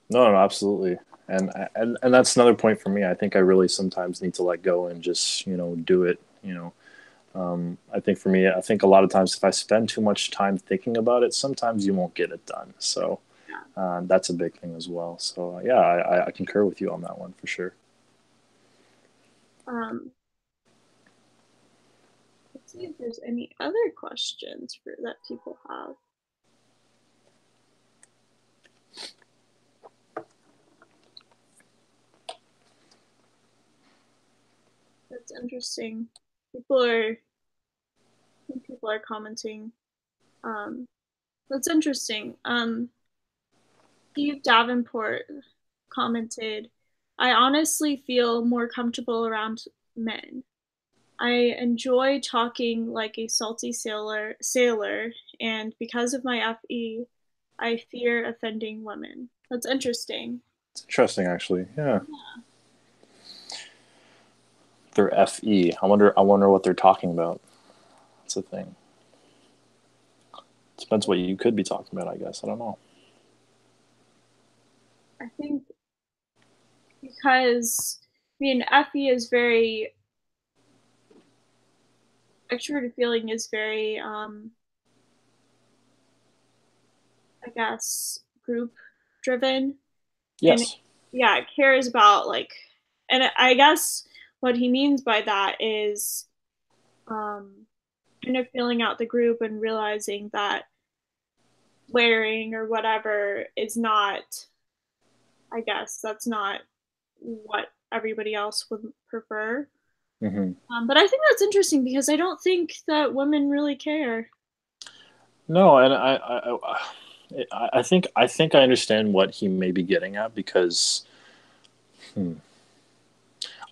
No, no, absolutely. And that's another point for me. I think I really sometimes need to let go and just, do it, I think for me, I think a lot of times if I spend too much time thinking about it, sometimes you won't get it done. So Yeah. that's a big thing as well. So yeah, I concur with you on that one for sure. Um, let's see if there's any other questions that people have. That's interesting. People are people are commenting. Um, that's interesting. Steve Davenport commented, "I honestly feel more comfortable around men. I enjoy talking like a salty sailor, and because of my FE, I fear offending women." That's interesting. It's interesting, actually. Yeah, they're FE. I wonder what they're talking about. That's the thing. Depends what you could be talking about, I guess. I don't know. I think because I mean FE is very extroverted feeling is very I guess group driven and Yes. yeah, it cares about like and I guess what he means by that is um kind of feeling out the group and realizing that wearing or whatever is not, I guess that's not what everybody else would prefer. Hmm. But I think that's interesting because I don't think that women really care. No, and I think I understand what he may be getting at because hmm,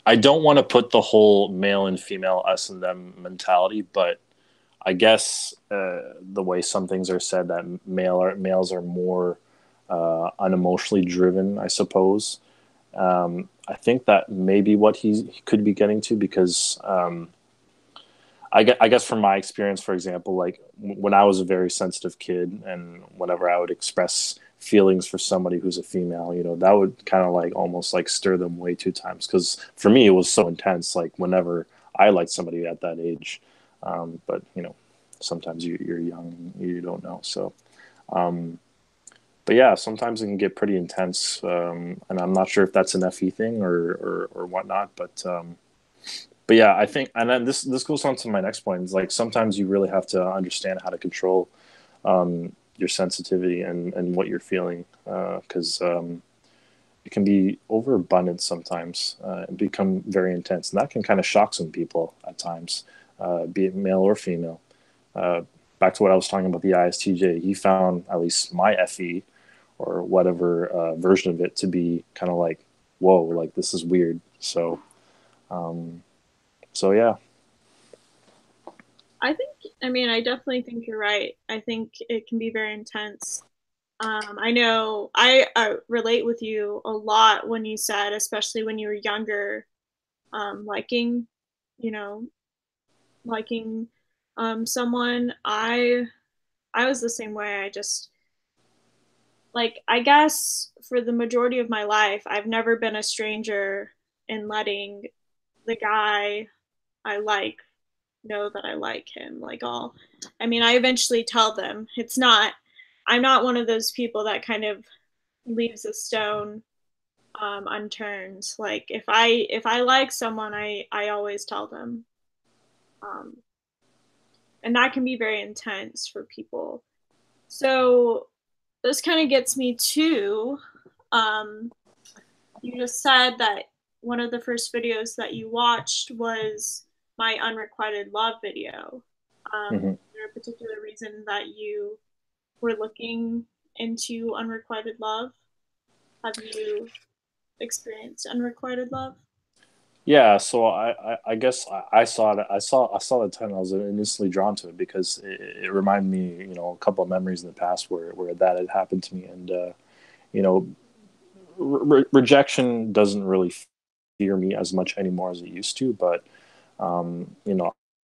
I don't want to put the whole male and female us and them mentality, but I guess the way some things are said that males are more unemotionally driven, I suppose. I think that may be what he could be getting to because I guess from my experience, for example, like when I was a very sensitive kid, and whenever I would express feelings for somebody who's a female, that would kind of like almost like stir them way two times. Because for me, it was so intense. Like whenever I liked somebody at that age, but sometimes you're young, you don't know. So, um, but yeah, sometimes it can get pretty intense, and I'm not sure if that's an FE thing or whatnot, but yeah, I think, and then this goes on to my next point. Is like sometimes you really have to understand how to control your sensitivity and what you're feeling, because it can be overabundant sometimes and become very intense, and that can kind of shock some people at times, be it male or female. Uh, Back to what I was talking about the ISTJ, he found at least my FE or whatever version of it to be kind of like, whoa, like this is weird. Um, so yeah. I mean, I definitely think you're right. I think it can be very intense. I know I relate with you a lot when you said, especially when you were younger, liking, you know, liking someone I was the same way. I just like I guess for the majority of my life, I've never been a stranger in letting the guy I like know that I like him. Like all I mean, I eventually tell them. I'm not one of those people that kind of leaves a stone unturned. Like if I like someone, I always tell them. Um and that can be very intense for people. So this kind of gets me to um, you just said that one of the first videos that you watched was my unrequited love video. Hmm. Is there a particular reason that you were looking into unrequited love? Have you experienced unrequited love? Yeah, so I guess I saw it. I saw the title. I was instantly drawn to it because it reminded me, a couple of memories in the past where that had happened to me, and you know, rejection doesn't really fear me as much anymore as it used to. But I've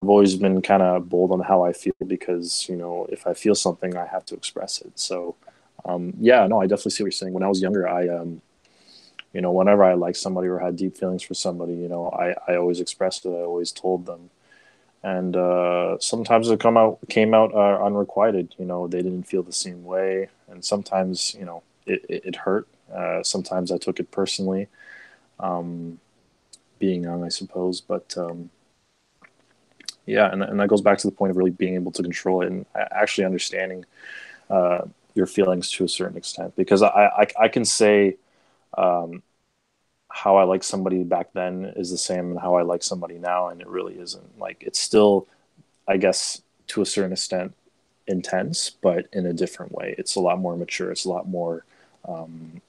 always been kind of bold on how I feel because if I feel something, I have to express it. So yeah, no, I definitely see what you're saying. When I was younger, whenever I liked somebody or had deep feelings for somebody, I always expressed it. I always told them, and sometimes it came out unrequited. They didn't feel the same way, and sometimes it hurt. Sometimes I took it personally, um, being young, I suppose. But yeah, and that goes back to the point of really being able to control it and actually understanding your feelings to a certain extent. Because I can say. Um, how I like somebody back then is the same and how I like somebody now, and it really isn't. Like it's still, I guess, to a certain extent, intense, but in a different way. It's a lot more mature. It's a lot more um,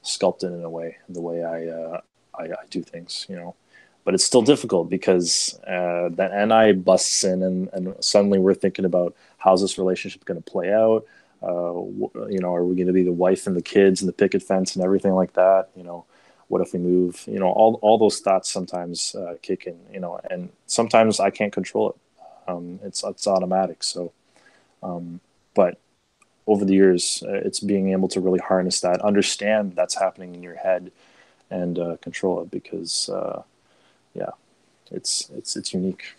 sculpted in a way, the way I do things. But it's still difficult because that NI busts in, and suddenly we're thinking about how's this relationship going to play out. Are we going to be the wife and the kids and the picket fence and everything like that? What if we move? All those thoughts sometimes kick in. And sometimes I can't control it. It's automatic. So, but over the years, it's being able to really harness that, understand that's happening in your head, and control it because yeah, it's unique.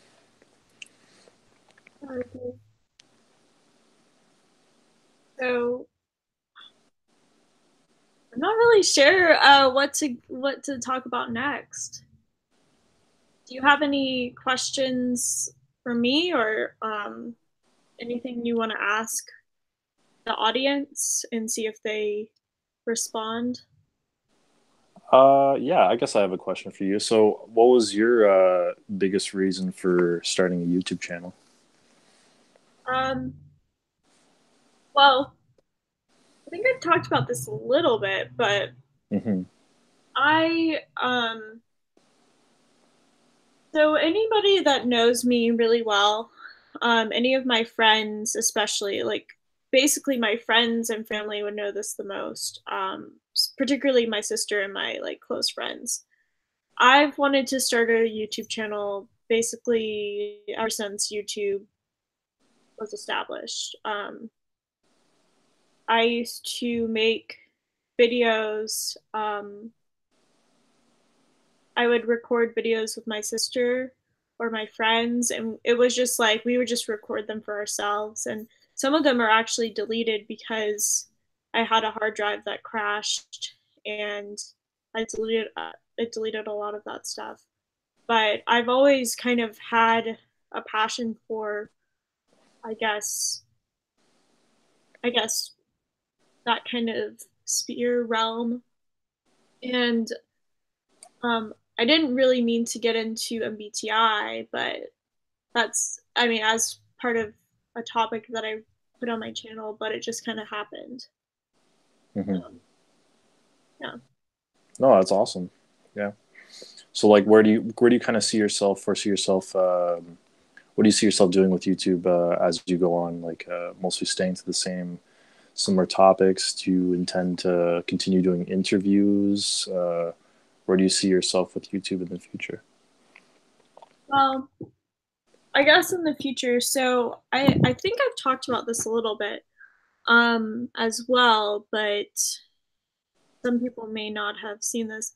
So I'm not really sure what to talk about next. Do you have any questions for me or anything you want to ask the audience and see if they respond? Yeah, I guess I have a question for you. So, what was your biggest reason for starting a YouTube channel? Um, well, I think I've talked about this a little bit, but Hmm. I so anybody that knows me really well, any of my friends, especially like basically my friends and family would know this the most. Particularly my sister and my like close friends. I've wanted to start a YouTube channel basically ever since YouTube was established. I used to make videos. I would record videos with my sister or my friends, and it was just like we would just record them for ourselves. And some of them are actually deleted because I had a hard drive that crashed, and it deleted a lot of that stuff. But I've always kind of had a passion for, I guess, I guess that kind of sphere realm. And I didn't really mean to get into MBTI, but I mean, as part of a topic that I put on my channel, but it just kind of happened. Hmm. Um, yeah. No, that's awesome. Yeah. So, like, where do you kind of see yourself, or see yourself? What do you see yourself doing with YouTube as you go on? Like, mostly staying to the similar topics? Do you intend to continue doing interviews? Where do you see yourself with YouTube in the future? Well, I guess in the future, so I think I've talked about this a little bit as well, but some people may not have seen this.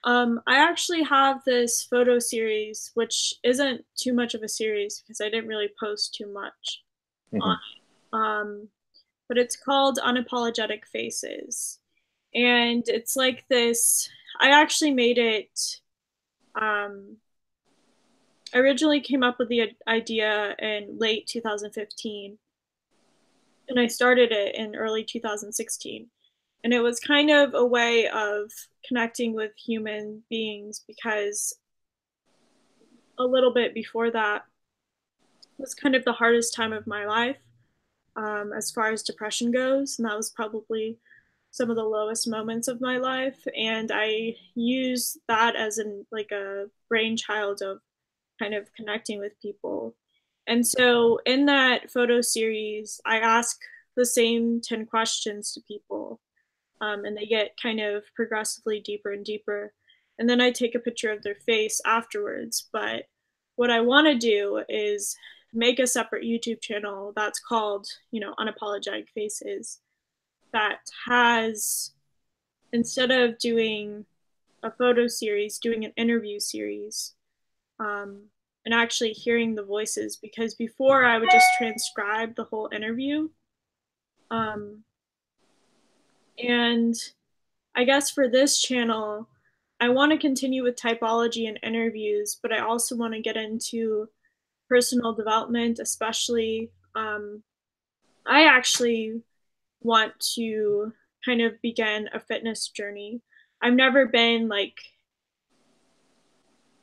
I actually have this photo series, which isn't too much of a series because I didn't really post too much on Hmm. it. But it's called Unapologetic Faces. And it's like this, I actually made it, um, I originally came up with the idea in late 2015, and I started it in early 2016. And it was kind of a way of connecting with human beings because a little bit before that was kind of the hardest time of my life, as far as depression goes. And that was probably some of the lowest moments of my life. And I use that as like a brainchild of kind of connecting with people. And so in that photo series, I ask the same 10 questions to people, and they get kind of progressively deeper and deeper. And then I take a picture of their face afterwards. But what I want to do is make a separate YouTube channel that's called, Unapologetic Faces, that has, instead of doing a photo series, doing an interview series, um, and actually hearing the voices. Because before I would just transcribe the whole interview. Um, and I guess for this channel, I want to continue with typology and interviews, but I also want to get into personal development, especially. I actually want to kind of begin a fitness journey. I've never been like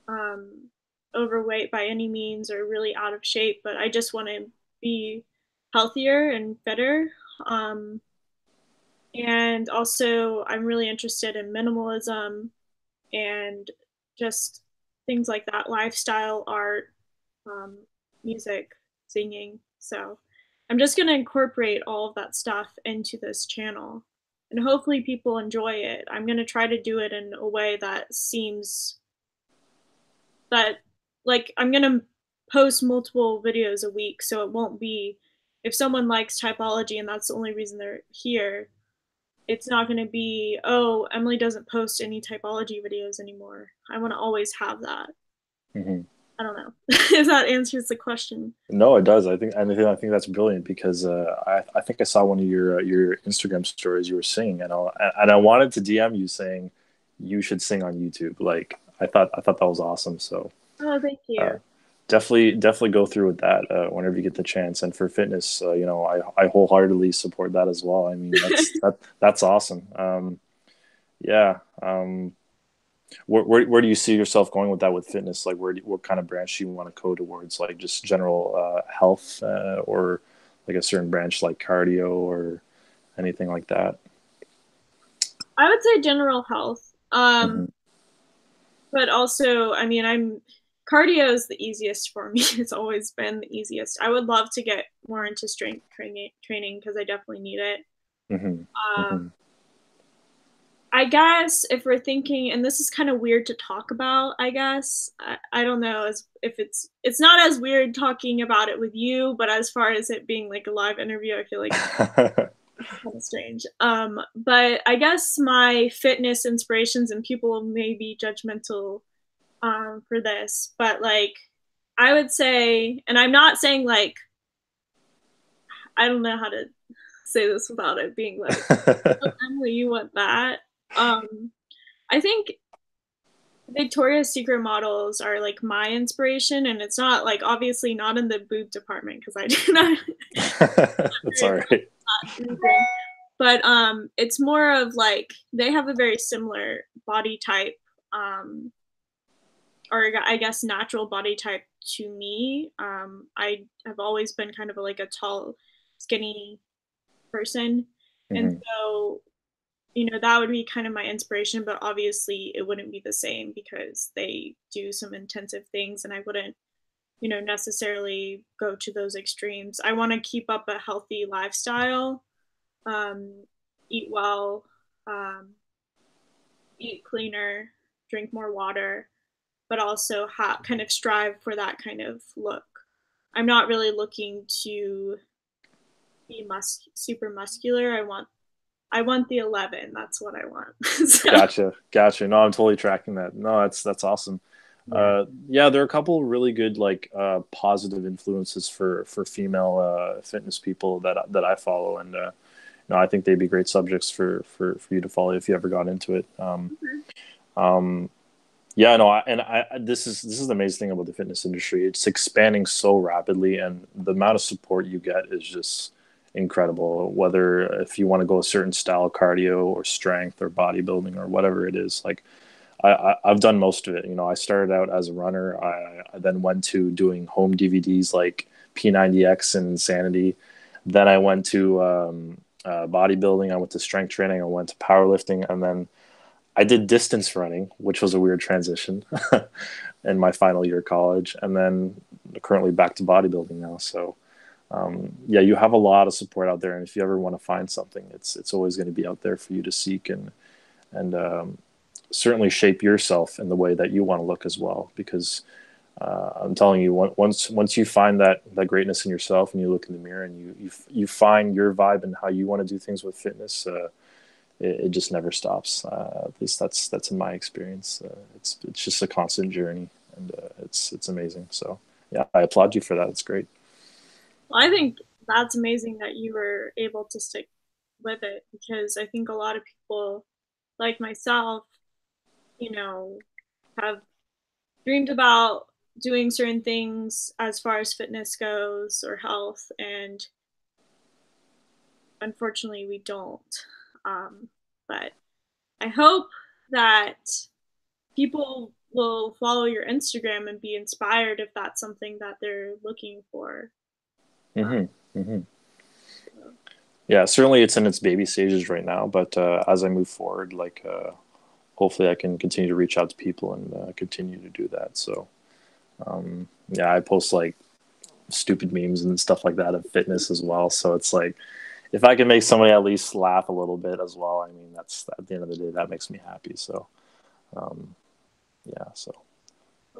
um, overweight by any means or really out of shape, but I just want to be healthier and fitter. Um, and also, I'm really interested in minimalism and just things like that, lifestyle, art, um, music, singing. So I'm just going to incorporate all of that stuff into this channel. And hopefully people enjoy it. I'm going to try to do it in a way that seems that, like, I'm going to post multiple videos a week. So it won't be, if someone likes typology and that's the only reason they're here, it's not going to be, oh, Emily doesn't post any typology videos anymore. I want to always have that. Hmm. I don't know if that answers the question. No, it does. I think that's brilliant because I think I saw one of your Instagram stories. You were singing, and I wanted to DM you saying you should sing on YouTube. Like I thought that was awesome. So Oh, thank uh, you. definitely go through with that whenever you get the chance. And for fitness, I wholeheartedly support that as well. I mean that's awesome. Yeah. Where do you see yourself going with that with fitness? Like what kind of branch do you want to go towards? Like just general health, or like a certain branch like cardio or anything like that? I would say general health. Hmm. But also, I mean, cardio is the easiest for me. It's always been the easiest. I would love to get more into strength training because I definitely need it. Hmm. Um, Hmm. I guess if we're thinking, and this is kind of weird to talk about, I guess I don't know as if it's not as weird talking about it with you, but as far as it being like a live interview, I feel like kind of strange. But I guess my fitness inspirations, and people may be judgmental for this, but like I would say, and I'm not saying like, I don't know how to say this without it being like, oh, Emily, you want that? Um, I think Victoria's Secret models are like my inspiration, and it's not like obviously not in the boob department because I do not It's all right. anything. But it's more of like they have a very similar body type, um, or I guess natural body type to me. I have always been kind of like a tall, skinny person, and Hmm. so that would be kind of my inspiration. But obviously, it wouldn't be the same because they do some intensive things, and I wouldn't necessarily go to those extremes. I want to keep up a healthy lifestyle, um, eat well, um, eat cleaner, drink more water, but also kind of strive for that kind of look. I'm not really looking to be super muscular. I want the 11. That's what I want. So, Gotcha. No, I'm totally tracking that. No, that's awesome. yeah. Yeah, there are a couple really good like positive influences for female fitness people that I follow, and no, I think they'd be great subjects for you to follow if you ever got into it. Um, yeah, no, this is the amazing thing about the fitness industry. It's expanding so rapidly, and the amount of support you get is just incredible. Whether if you want to go a certain style, cardio or strength or bodybuilding or whatever it is, like I've done most of it. You know, I started out as a runner. I then went to doing home DVDs like P90X and Insanity. Then I went to bodybuilding. I went to strength training. I went to powerlifting, and then I did distance running, which was a weird transition in my final year of college, and then currently back to bodybuilding now. So yeah, you have a lot of support out there, and if you ever want to find something, it's always going to be out there for you to seek and certainly shape yourself in the way that you want to look as well. Because I'm telling you, once you find that greatness in yourself, and you look in the mirror and you find your vibe and how you want to do things with fitness. It just never stops. At least that's in my experience. It's just a constant journey, and it's amazing. So yeah, I applaud you for that. It's great. Well, I think that's amazing that you were able to stick with it because I think a lot of people, like myself, you know, have dreamed about doing certain things as far as fitness goes or health, and unfortunately, we don't. But I hope that people will follow your Instagram and be inspired if that's something that they're looking for. Hmm. Hmm. Yeah, certainly it's in its baby stages right now, but as I move forward, like hopefully I can continue to reach out to people and continue to do that. So yeah, I post like stupid memes and stuff like that of fitness as well. So it's like if I can make somebody at least laugh a little bit as well, I mean that's at the end of the day that makes me happy. So um, yeah, so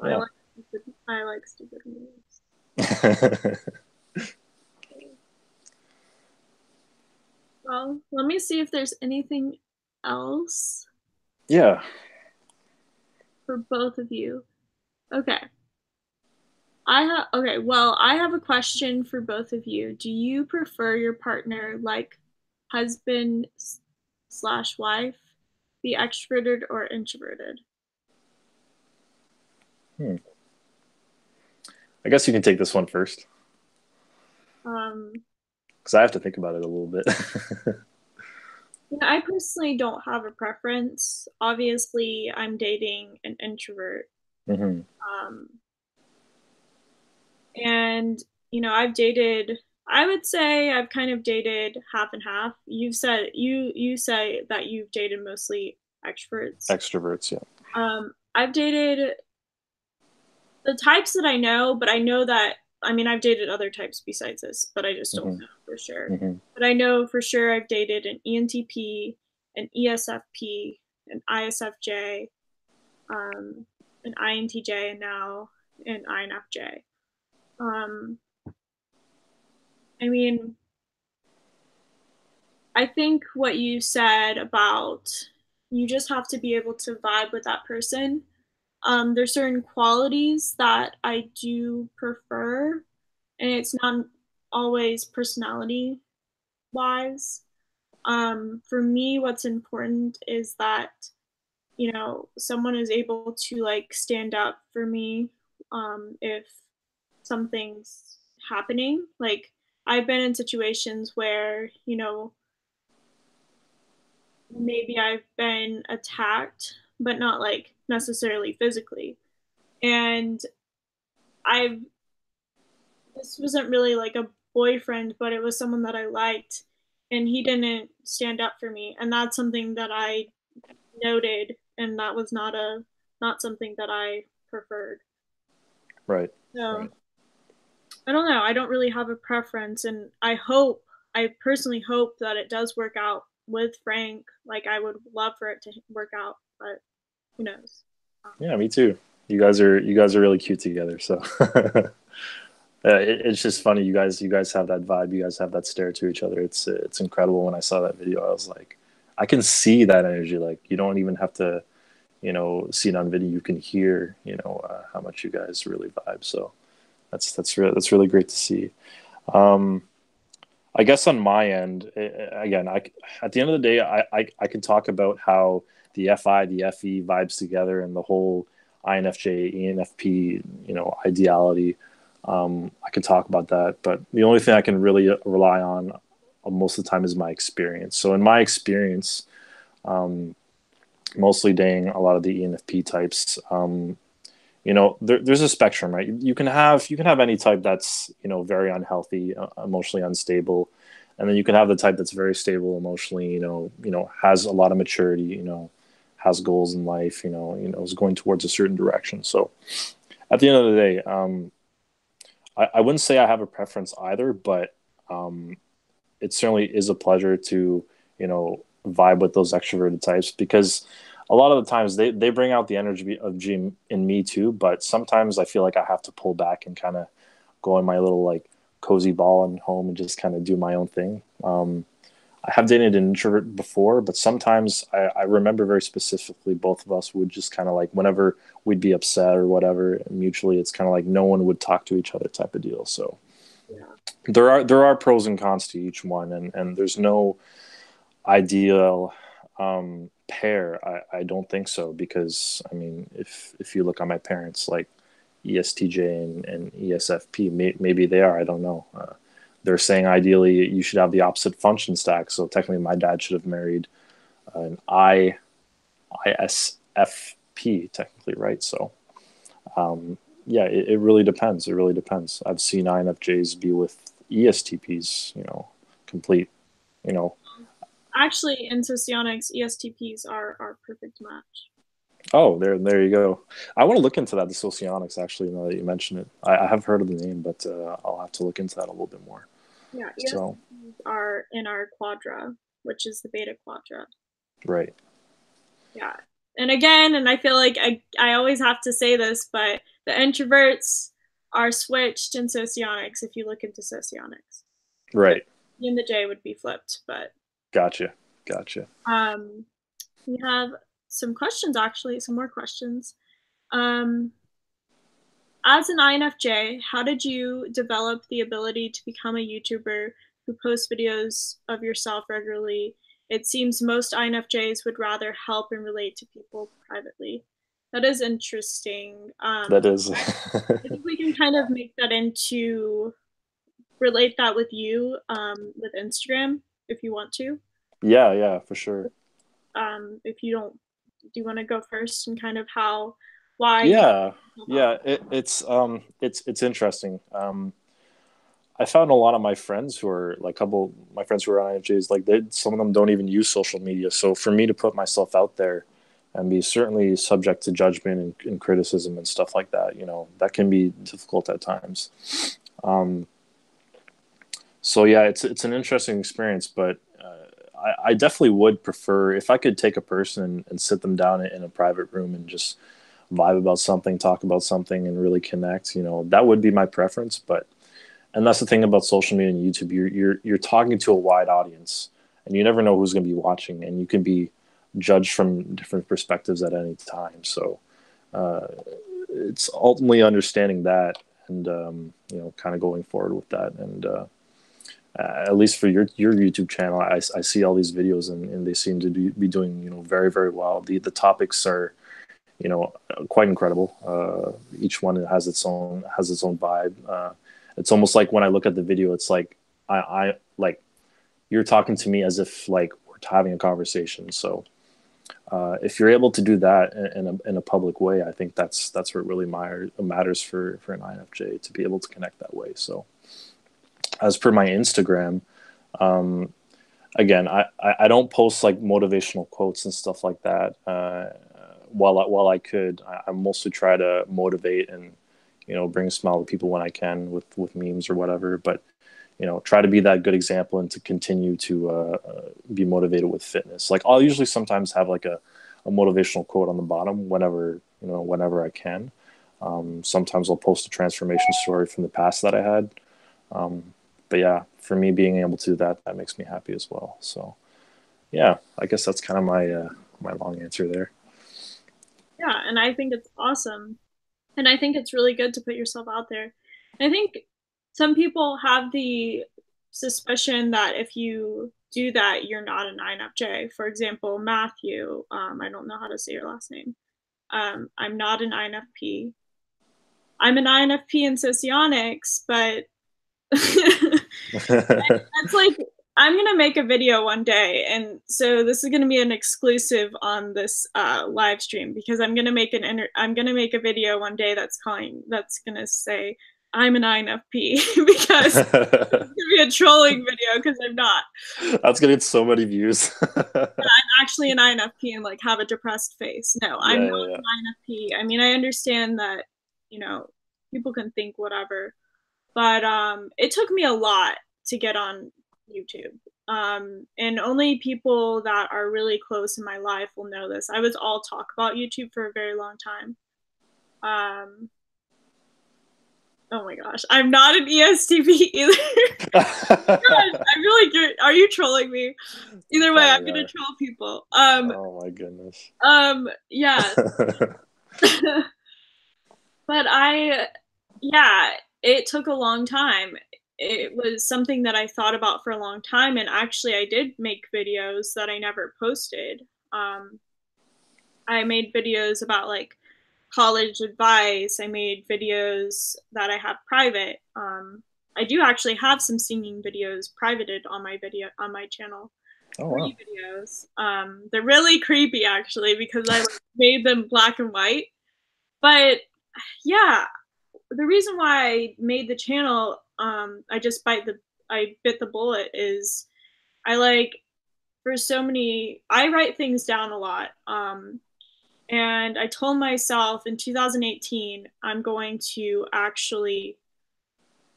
I yeah. like I like stupid memes. Well, let me see if there's anything else Yeah. for both of you. Okay. I have a question for both of you. Do you prefer your partner like husband slash wife be extroverted or introverted? Hmm. I guess you can take this one first Um, because I have to think about it a little bit. yeah, I personally don't have a preference. Obviously, I'm dating an introvert. Hmm. Um, and I would say I've kind of dated half and half. You say that you've dated mostly extroverts. Extroverts, yeah. I've dated the types that I know, but I know that I mean I've dated other types besides this, but I just don't Hmm. know for sure. Hmm. But I know for sure I've dated an ENTP, an ESFP, an ISFJ, an INTJ, and now an INFJ. Um, I mean, I think what you said about you just have to be able to vibe with that person. There's certain qualities that I do prefer, and it's not always personality wise. For me, what's important is that, someone is able to like stand up for me if something's happening. Like, I've been in situations where, maybe I've been attacked, but not like necessarily physically. And I've this wasn't really like a boyfriend, but it was someone that I liked, and he didn't stand up for me, and that's something that I noted, and that was not something that I preferred. Right. So Right. I don't know. I don't really have a preference, and I personally hope that it does work out with Frank. Like I would love for it to work out, but who knows? Yeah, me too. You guys are really cute together. So It's just funny. You guys have that vibe. You guys have that stare to each other. It's incredible. When I saw that video, I was like, I can see that energy. Like you don't even have to, see it on video. You can hear, how much you guys really vibe. So that's really great to see. Um, I guess on my end, again, at the end of the day, I can talk about how the FI, the FE vibes together, and the whole INFJ, ENFP, ideality. I could talk about that, but the only thing I can really rely on most of the time is my experience. So in my experience, um, mostly dating a lot of the ENFP types, there's a spectrum, right? You can have any type that's very unhealthy, emotionally unstable, and then you can have the type that's very stable emotionally. Has a lot of maturity. Has goals in life. Is going towards a certain direction. So at the end of the day, I wouldn't say I have a preference either, but um, it certainly is a pleasure to vibe with those extroverted types because a lot of the times they bring out the energy of G in me too, but sometimes I feel like I have to pull back and kind of go in my little like cozy ball and home and just kind of do my own thing. I have dated an introvert before, but sometimes I remember very specifically both of us would just kind of like whenever we'd be upset or whatever mutually, it's kind of like no one would talk to each other type of deal. So Yeah. there are pros and cons to each one, and there's no ideal pair. I don't think so because I mean, if you look at my parents, like ESTJ and ESFP, maybe they are. I don't know. They're saying ideally you should have the opposite function stack. So technically, my dad should have married an ISFP, technically, right? So yeah, it really depends. It really depends. I've seen INFJs be with ESTPs, complete, you know, Actually, in Socionics, ESTPs are perfect match. Oh, there you go. I want to look into that, the Socionics, actually, now that you mention it. I have heard of the name, but I'll have to look into that a little bit more. Yeah, So, ESTPs are in our quadra, which is the beta quadra. right. Yeah. And again, and I feel like I always have to say this, but the introverts are switched in Socionics if you look into Socionics. The Right. E and the J would be flipped, but Gotcha. Gotcha. um we have some questions actually, some more questions. Um as an INFJ, how did you develop the ability to become a YouTuber who posts videos of yourself regularly? It seems most INFJs would rather help and relate to people privately. That is interesting. That is. I think we can kind of make that into relate that with you with Instagram if you want to. Yeah, yeah, for sure. If you don't, do you want to go first and kind of how, why you Yeah. help? Yeah, it's interesting. I found a lot of my friends who are like a couple my friends who are INFJs, like some of them don't even use social media. So for me to put myself out there and be certainly subject to judgment and criticism and stuff like that, that can be difficult at times. Um, so yeah, it's an interesting experience, but I definitely would prefer if I could take a person and sit them down in a private room and just vibe about something, talk about something, and really connect. That would be my preference, but and that's the thing about social media and YouTube. You're talking to a wide audience, and you never know who's going to be watching, and you can be judged from different perspectives at any time. So uh, it's ultimately understanding that, and kind of going forward with that. And at least for your YouTube channel, I see all these videos, and they seem to be doing very very well. The topics are quite incredible. Each one has its own vibe. It's almost like when I look at the video, it's like I like you're talking to me as if like we're having a conversation. So if you're able to do that in a public way, I think that's what really matters for an INFJ to be able to connect that way. So as per my Instagram, um, again, I don't post like motivational quotes and stuff like that. While I could, I mostly try to motivate and bring a smile to people when I can with memes or whatever. But try to be that good example and to continue to be motivated with fitness. Like I'll usually sometimes have like a motivational quote on the bottom whenever I can. Sometimes I'll post a transformation story from the past that I had. But yeah, for me, being able to do that, that makes me happy as well. So yeah, I guess that's kind of my long answer there. Yeah, and I think it's awesome. And I think it's really good to put yourself out there. And I think some people have the suspicion that if you do that, you're not an INFJ. For example, Matthew, I don't know how to say your last name. I'm not an INFp. I'm an INFp in Socionics, but that's like I'm gonna make a video one day, and so this is gonna be an exclusive on this live stream because I'm gonna make a video one day that's gonna say I'm an INFp because it's gonna be a trolling video because I'm not. That's gonna get so many views. I'm actually an INFp and like have a depressed face. No, I'm Yeah, not yeah, an INFp. I mean, I understand that you know people can think whatever, but it took me a lot to get on YouTube. And only people that are really close in my life will know this. I was all talk about YouTube for a very long time. Um, oh my gosh, I'm not an ESTP either. yeah. God, I'm really good. Are you trolling me? Either way, I'm Probably gonna are. troll people. Oh my goodness. Yeah. But yeah, it took a long time. It was something that I thought about for a long time, and actually, I did make videos that I never posted. Um, I made videos about like college advice. I made videos that I have private. I do actually have some singing videos privated on my channel. Oh wow. 3 videos. They're really creepy actually because I like, made them black and white. But yeah, the reason why I made the channel, I bit the bullet is I like for so many I write things down a lot. And I told myself in 2018 I'm going to actually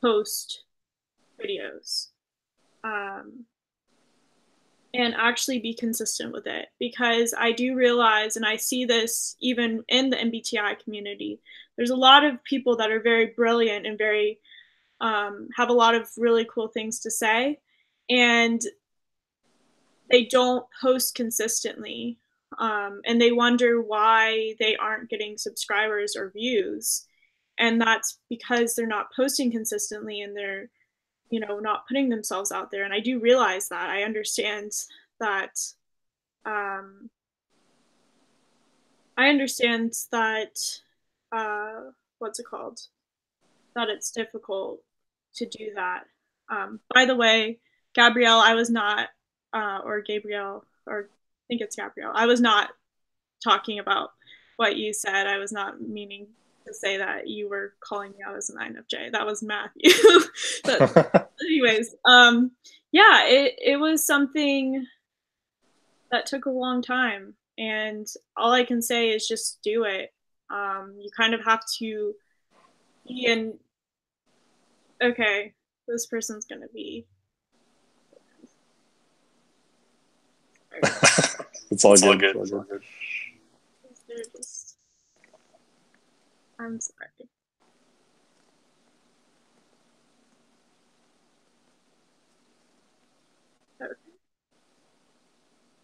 post videos. Um, and actually be consistent with it because I do realize, and I see this even in the MBTI community, there's a lot of people that are very brilliant and very have a lot of really cool things to say, and they don't post consistently, and they wonder why they aren't getting subscribers or views, and that's because they're not posting consistently and they're not putting themselves out there. And I do realize that. I understand that. Um, I understand that. What's it called? That it's difficult to do that. By the way, Gabrielle, I was not, or Gabrielle, or I think it's Gabrielle. I was not talking about what you said. I was not meaning to say that you were calling me out as an INFJ. That was Matthew. But anyways, yeah, it was something that took a long time, and all I can say is just do it. You kind of have to be in. Okay, this person's gonna be. It's all good. It's all good. They're just. I'm sorry. Okay.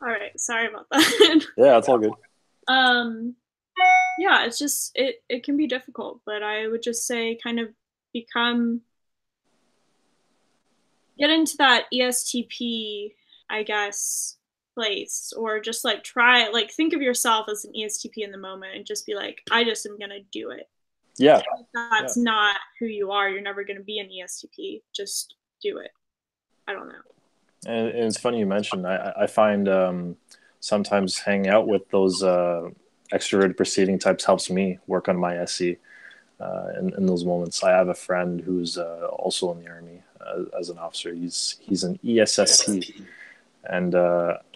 All right, sorry about that. Yeah, it's all good. um, yeah, it's just it can be difficult, but I would just say kind of become get into that ESTP, I guess, place, or just like try like think of yourself as an ESTP in the moment and just be like, I just am gonna do it. Yeah. That's not who you are. You're never gonna be an ESTP. Just do it. I don't know. And it's funny you mentioned. I find sometimes hanging out with those extroverted proceeding types helps me work on my SE. In those moments, I have a friend who's also in the army as an officer. He's an ESFP, and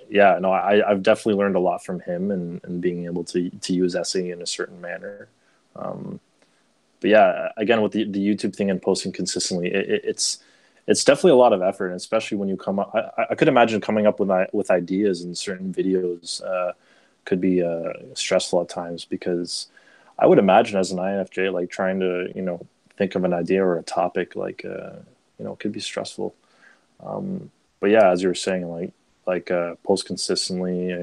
yeah, no, I've definitely learned a lot from him and being able to use SE in a certain manner. But yeah, again with the YouTube thing and posting consistently, it's definitely a lot of effort, and especially when you come up. I could imagine coming up with ideas in certain videos could be stressful at times because I would imagine as an INFJ, like trying to, think of an idea or a topic, like, it could be stressful. But yeah, as you were saying, post consistently,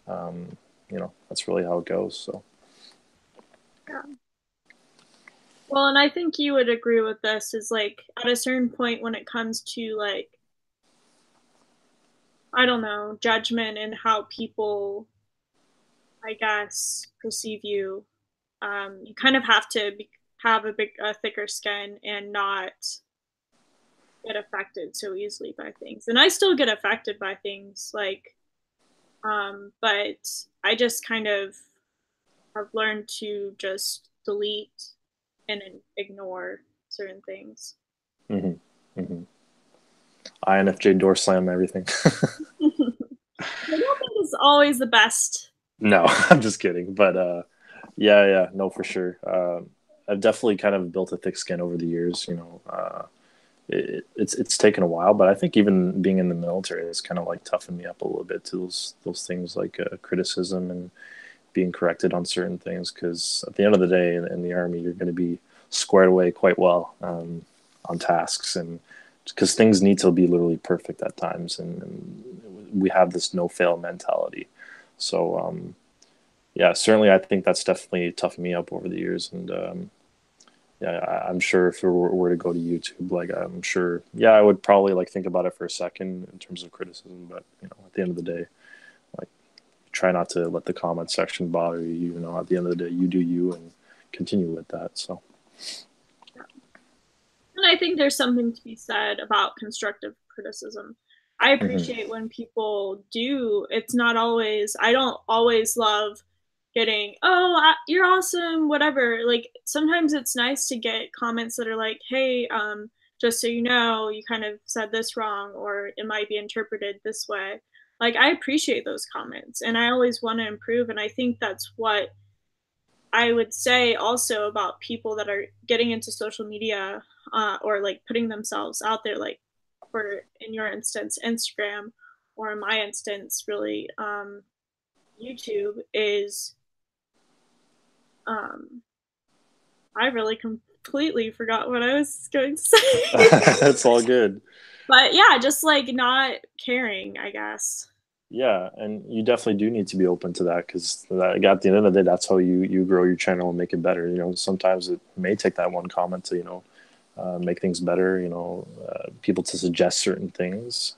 that's really how it goes. So. Yeah. Well, and I think you would agree with this is like at a certain point when it comes to like, I don't know, judgment and how people, I guess, perceive you, you kind of have to have a thicker skin and not get affected so easily by things. And I still get affected by things like, but I just kind of have learned to just delete and ignore certain things. Hmm. Hmm. INFJ door slam everything. I don't think it's always the best. No, I'm just kidding. But yeah, no, for sure. I've definitely kind of built a thick skin over the years. It's taken a while, but I think even being in the military has kind of like toughened me up a little bit to those things like criticism and being corrected on certain things. Because at the end of the day, in the army, you're going to be squared away quite well on tasks, and because things need to be literally perfect at times, and we have this no fail mentality. So yeah, certainly, I think that's definitely toughened me up over the years, and yeah, I'm sure if we were to go to YouTube, like I'm sure, yeah, I would probably like think about it for a second in terms of criticism, but at the end of the day, like try not to let the comment section bother you. At the end of the day, you do you and continue with that. So. And I think there's something to be said about constructive criticism. I Mm-hmm. appreciate when people do. It's not always, I don't always love getting, oh, you're awesome, whatever. Like sometimes it's nice to get comments that are like, hey, just so you know, you kind of said this wrong, or it might be interpreted this way. Like I appreciate those comments and I always want to improve. And I think that's what I would say also about people that are getting into social media or like putting themselves out there, like for in your instance, Instagram, or in my instance, really YouTube is. Um, I really completely forgot what I was going to say. It's all good. But yeah, just like not caring, I guess. Yeah, and you definitely do need to be open to that because at the end of the day, that's how you grow your channel and make it better. Sometimes it may take that one comment to make things better. People to suggest certain things.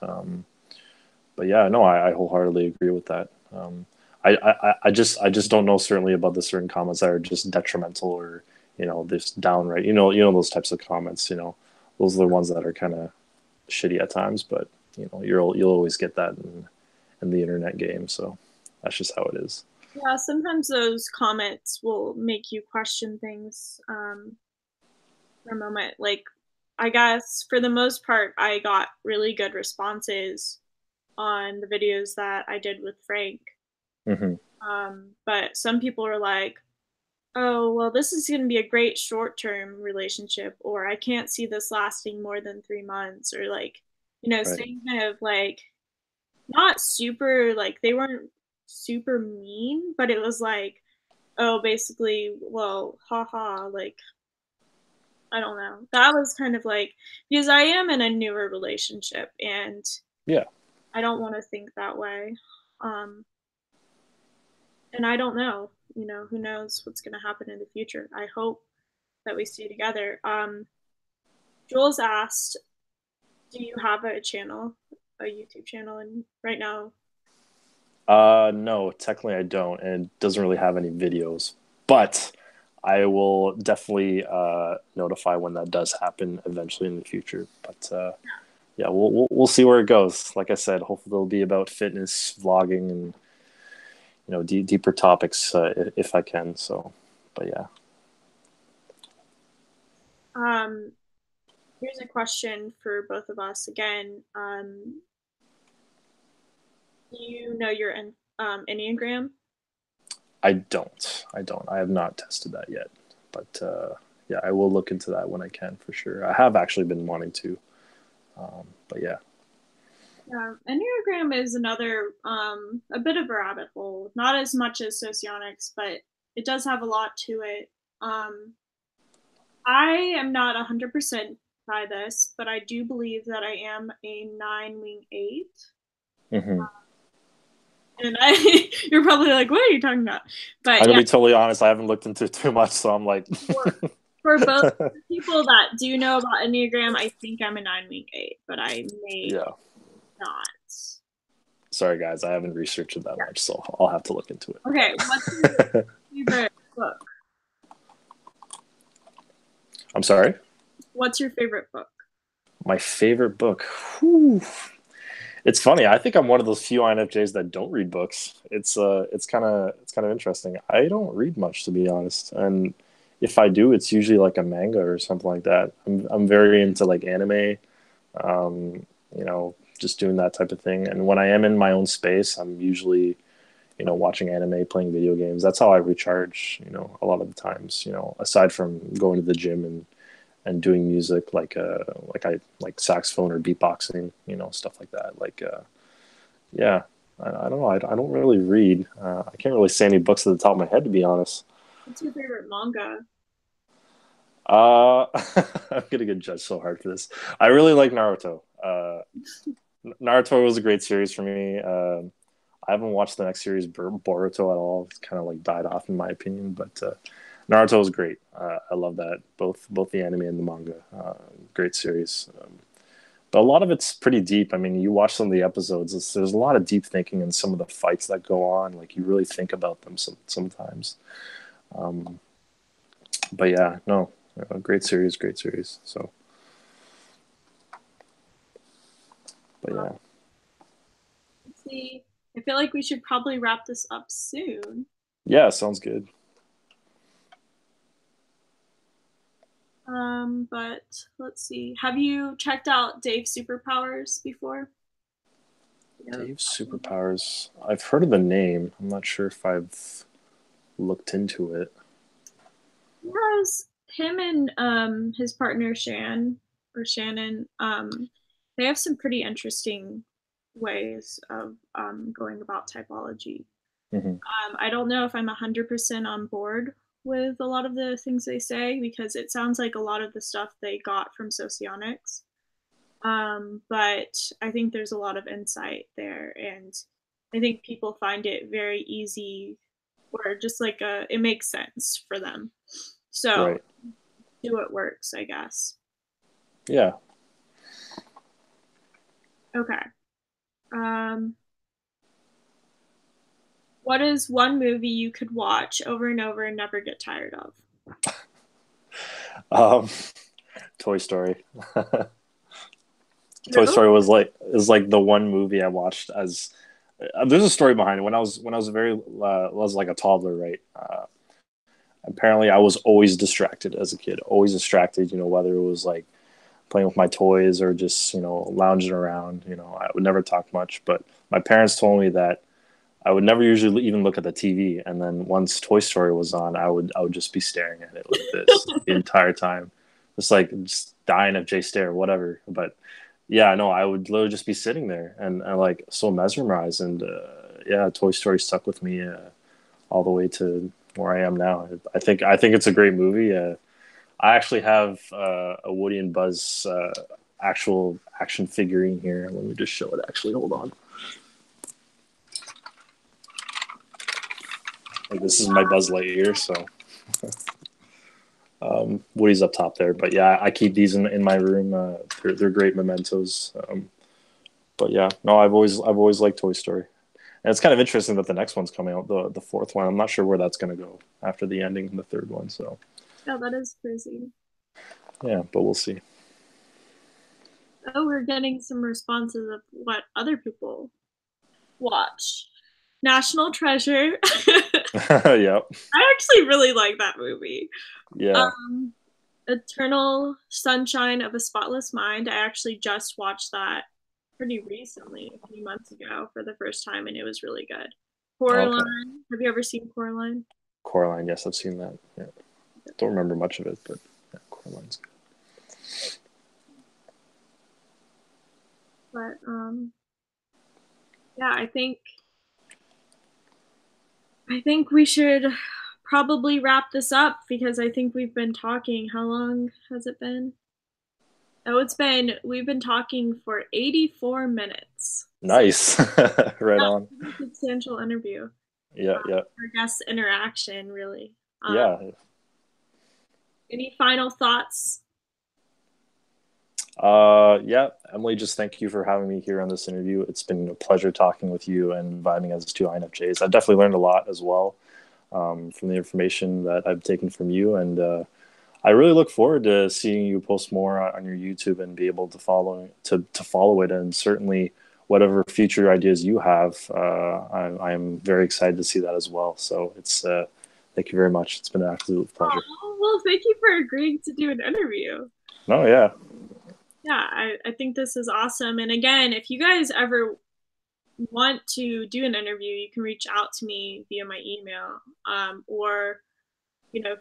But yeah, no, I wholeheartedly agree with that. I just don't know certainly about the certain comments that are just detrimental or just downright. Those types of comments. Those are the ones that are kind of shitty at times. But you'll always get that in the internet game. So that's just how it is. Yeah, sometimes those comments will make you question things for a moment. Like, I guess for the most part, I got really good responses on the videos that I did with Frank. Hmm. But some people are like, oh, well, this is going to be a great short term relationship, or I can't see this lasting more than 3 months, or like, Right. saying kind of like, not super, like, they weren't super mean, but it was like, oh, basically, well, haha, like, I don't know. That was kind of like, because I am in a newer relationship and Yeah. I don't want to think that way. Um, and I don't know, who knows what's going to happen in the future. I hope that we stay together. Jules asked, do you have a YouTube channel? And right now, No, technically I don't, and it doesn't really have any videos. But I will definitely notify when that does happen eventually in the future. But yeah, we'll see where it goes. Like I said, hopefully it'll be about fitness, vlogging, and deeper topics if I can. So, but yeah. um, here's a question for both of us again. Do you know your Enneagram? I don't. I don't. I have not tested that yet, but yeah, I will look into that when I can for sure. I have actually been wanting to, but yeah. Yeah, Enneagram is another a bit of a rabbit hole. Not as much as Socionics, but it does have a lot to it. I am not 100% by this, but I do believe that I am a 9 wing 8. Hmm. And you're probably like, what are you talking about? I'm But gonna yeah, be totally honest. I haven't looked into it too much, so I'm like, for, for both people that do know about Enneagram, I think I'm a 9 wing 8, but I may yeah. not. Sorry, guys, I haven't researched it that much, so I'll have to look into Okay, what's your it. favorite book? I'm sorry. What's your favorite book? My favorite book. Whew. It's funny. I think I'm one of those few INFJs that don't read books. It's kind of interesting. I don't read much, to be honest, and if I do, it's usually like a manga or something like that. I'm very into like anime, just doing that type of thing. And when I am in my own space, I'm usually watching anime, playing video games. That's how I recharge. A lot of the times. Aside from going to the gym and doing music like saxophone or beatboxing, stuff like that. Yeah, I don't know. I don't really read. I can't really say any books at the top of my head, to be honest. What's your favorite manga? Uh, I'm gonna get judged so hard for this. I really like Naruto. Naruto was a great series for me. I haven't watched the next series, Boruto, at all. It's kind of like died off in my opinion, but Naruto was great. I love that, both the anime and the manga. Great series. But a lot of it's pretty deep. I mean, you watch some of the episodes. There's a lot of deep thinking in some of the fights that go on. Like you really think about them sometimes. Um, but yeah, no, great series, great series. So, but yeah, Let's see. I feel like we should probably wrap this up soon. yeah, sounds good. But let's see. Have you checked out Dave's Superpowers before? Yeah. Dave's superpowers. I've heard of the name. I'm not sure if I've looked into it. Yes, him and his partner Shannon, they have some pretty interesting ways of going about typology. Hmm. I don't know if I'm 100% on board with a lot of the things they say because it sounds like a lot of the stuff they got from Socionics. But I think there's a lot of insight there, and I think people find it very easy or just like it makes sense for them. So Right. do what works, I guess. Yeah. Okay. Um, what is one movie you could watch over and over and never get tired of? Um, Toy Story. Toy Really? Story is like the one movie I watched as. There's a story behind it. When I was like a toddler, right? Apparently, I was always distracted as a kid. Always distracted. Whether it was like playing with my toys or just lounging around. I would never talk much, but my parents told me that I would never usually even look at the TV. And then once Toy Story was on, I would just be staring at it like this the entire time, just dying of J stare, whatever. But yeah, no, I would literally just be sitting there and like so mesmerized. And yeah, Toy Story stuck with me all the way to where I am now. I think it's a great movie. I actually have a Woody and Buzz actual action figurine here. Let me just show it. Actually, hold on. Like this is my Buzz Lightyear, so Woody's up top there. But yeah, I keep these in my room. They're great mementos. But yeah, no, I've always liked Toy Story, and it's kind of interesting that the next one's coming out, the fourth one. I'm not sure where that's going to go after the ending in the third one. So Yeah, that is crazy. yeah, but we'll see. Oh, we're getting some responses of what other people watch. National Treasure. Yep. I actually really like that movie. Yeah. Um, Eternal Sunshine of a Spotless Mind. I actually just watched that pretty recently, a few months ago, for the first time, and it was really good. Okay. Coraline. Have you ever seen Coraline? Coraline. Yes, I've seen that. Yeah. Don't remember much of it, but yeah, Coraline's good. But yeah, I think we should probably wrap this up because I think we've been talking. How long has it been? Oh, we've been talking for 84 minutes. So, Nice. Right on. a substantial interview. Yeah, yeah. Our guest interaction, really. Um, Yeah. any final thoughts? Yeah, Emily, just thank you for having me here on this interview. It's been a pleasure talking with you and inviting us to INFJs. I've definitely learned a lot as well from the information that I've taken from you. And I really look forward to seeing you post more on your YouTube and be able to follow it. And certainly, whatever future ideas you have, I'm very excited to see that as well. So it's thank you very much. It's been an absolute pleasure. Oh, well, thank you for agreeing to do an interview. Oh yeah, Yeah, I think this is awesome. And again, if you guys ever want to do an interview, you can reach out to me via my email or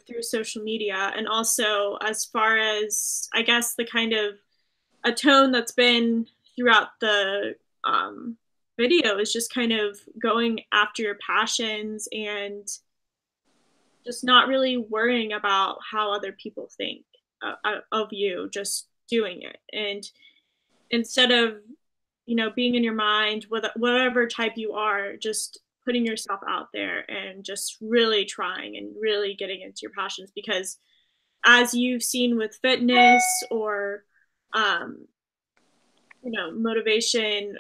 through social media. And also, as far as I guess the kind of a tone that's been throughout the video is just kind of going after your passions and just not really worrying about how other people think of you, just doing it. And instead of being in your mind with whatever type you are, just putting yourself out there and just really trying and really getting into your passions, because as you've seen with fitness or um, motivation,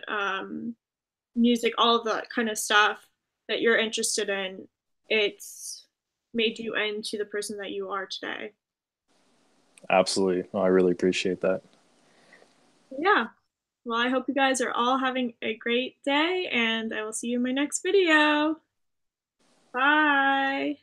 music, all of that kind of stuff that you're interested in, it's made you into the person that you are today. absolutely. Oh, I really appreciate that. Yeah. Well, I hope you guys are all having a great day, and I will see you in my next video. Bye.